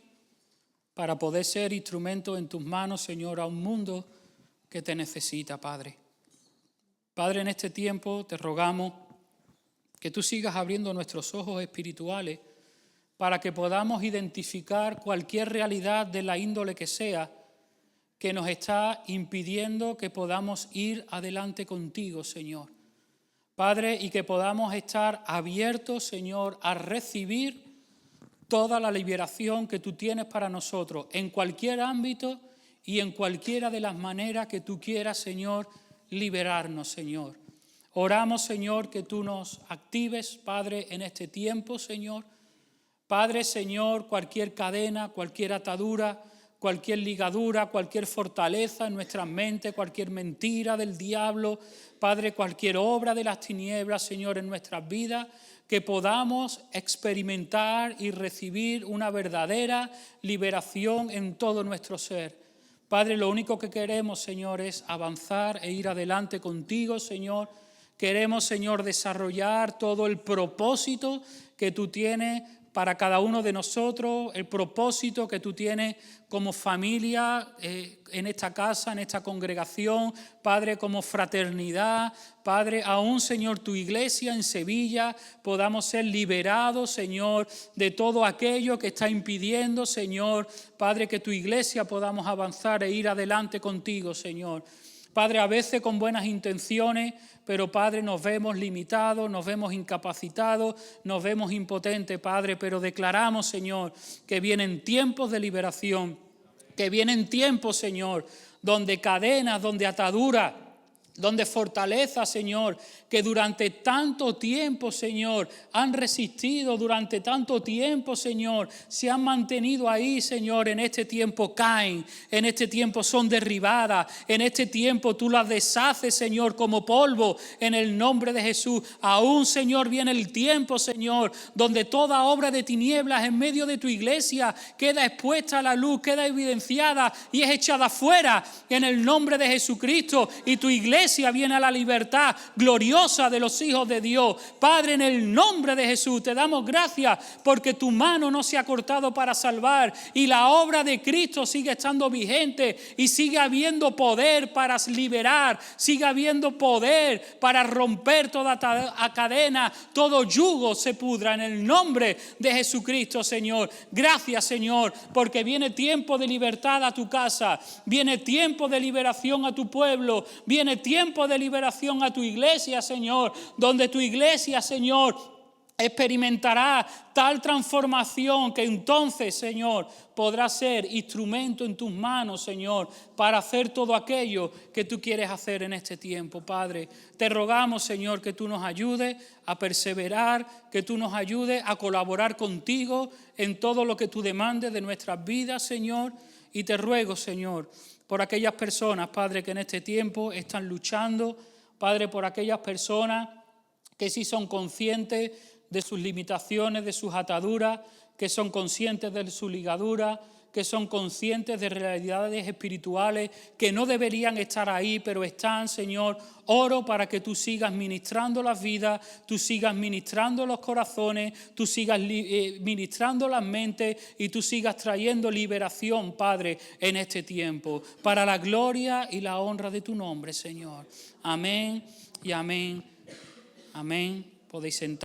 para poder ser instrumento en tus manos, Señor, a un mundo que te necesita, Padre. Padre, en este tiempo te rogamos que tú sigas abriendo nuestros ojos espirituales para que podamos identificar cualquier realidad de la índole que sea que nos está impidiendo que podamos ir adelante contigo, Señor. Padre, y que podamos estar abiertos, Señor, a recibir toda la liberación que tú tienes para nosotros, en cualquier ámbito y en cualquiera de las maneras que tú quieras, Señor, liberarnos, Señor. Oramos, Señor, que tú nos actives, Padre, en este tiempo, Señor. Padre, Señor, cualquier cadena, cualquier atadura, cualquier ligadura, cualquier fortaleza en nuestras mentes, cualquier mentira del diablo, Padre, cualquier obra de las tinieblas, Señor, en nuestras vidas, que podamos experimentar y recibir una verdadera liberación en todo nuestro ser. Padre, lo único que queremos, Señor, es avanzar e ir adelante contigo, Señor. Queremos, Señor, desarrollar todo el propósito que tú tienes para cada uno de nosotros, el propósito que tú tienes como familia en esta casa, en esta congregación, Padre, como fraternidad, Padre, aún, Señor, tu iglesia en Sevilla, podamos ser liberados, Señor, de todo aquello que está impidiendo, Señor, Padre, que tu iglesia podamos avanzar e ir adelante contigo, Señor. Padre, a veces con buenas intenciones, pero Padre, nos vemos limitados, nos vemos incapacitados, nos vemos impotentes, Padre, pero declaramos, Señor, que vienen tiempos de liberación, que vienen tiempos, Señor, donde cadenas, donde ataduras, donde fortaleza, Señor, que durante tanto tiempo, Señor, han resistido, durante tanto tiempo, Señor, se han mantenido ahí, Señor, en este tiempo caen, en este tiempo son derribadas, en este tiempo tú las deshaces, Señor, como polvo, en el nombre de Jesús. Aún, Señor, viene el tiempo, Señor, donde toda obra de tinieblas en medio de tu iglesia queda expuesta a la luz, queda evidenciada y es echada fuera en el nombre de Jesucristo, y tu iglesia viene a la libertad gloriosa de los hijos de Dios. Padre, en el nombre de Jesús te damos gracias porque tu mano no se ha cortado para salvar y la obra de Cristo sigue estando vigente y sigue habiendo poder para liberar, sigue habiendo poder para romper toda cadena, todo yugo se pudra en el nombre de Jesucristo, Señor. Gracias, Señor, porque viene tiempo de libertad a tu casa, viene tiempo de liberación a tu pueblo, viene tiempo de liberación a tu iglesia, Señor, donde tu iglesia, Señor, experimentará tal transformación que entonces, Señor, podrá ser instrumento en tus manos, Señor, para hacer todo aquello que tú quieres hacer en este tiempo, Padre. Te rogamos, Señor, que tú nos ayudes a perseverar, que tú nos ayudes a colaborar contigo en todo lo que tú demandes de nuestras vidas, Señor. Y te ruego, Señor, por aquellas personas, Padre, que en este tiempo están luchando, Padre, por aquellas personas que sí son conscientes de sus limitaciones, de sus ataduras, que son conscientes de su ligadura, que son conscientes de realidades espirituales que no deberían estar ahí, pero están, Señor. Oro para que tú sigas ministrando las vidas, tú sigas ministrando los corazones, tú sigas ministrando las mentes y tú sigas trayendo liberación, Padre, en este tiempo, para la gloria y la honra de tu nombre, Señor. Amén y amén. Amén. Podéis sentar.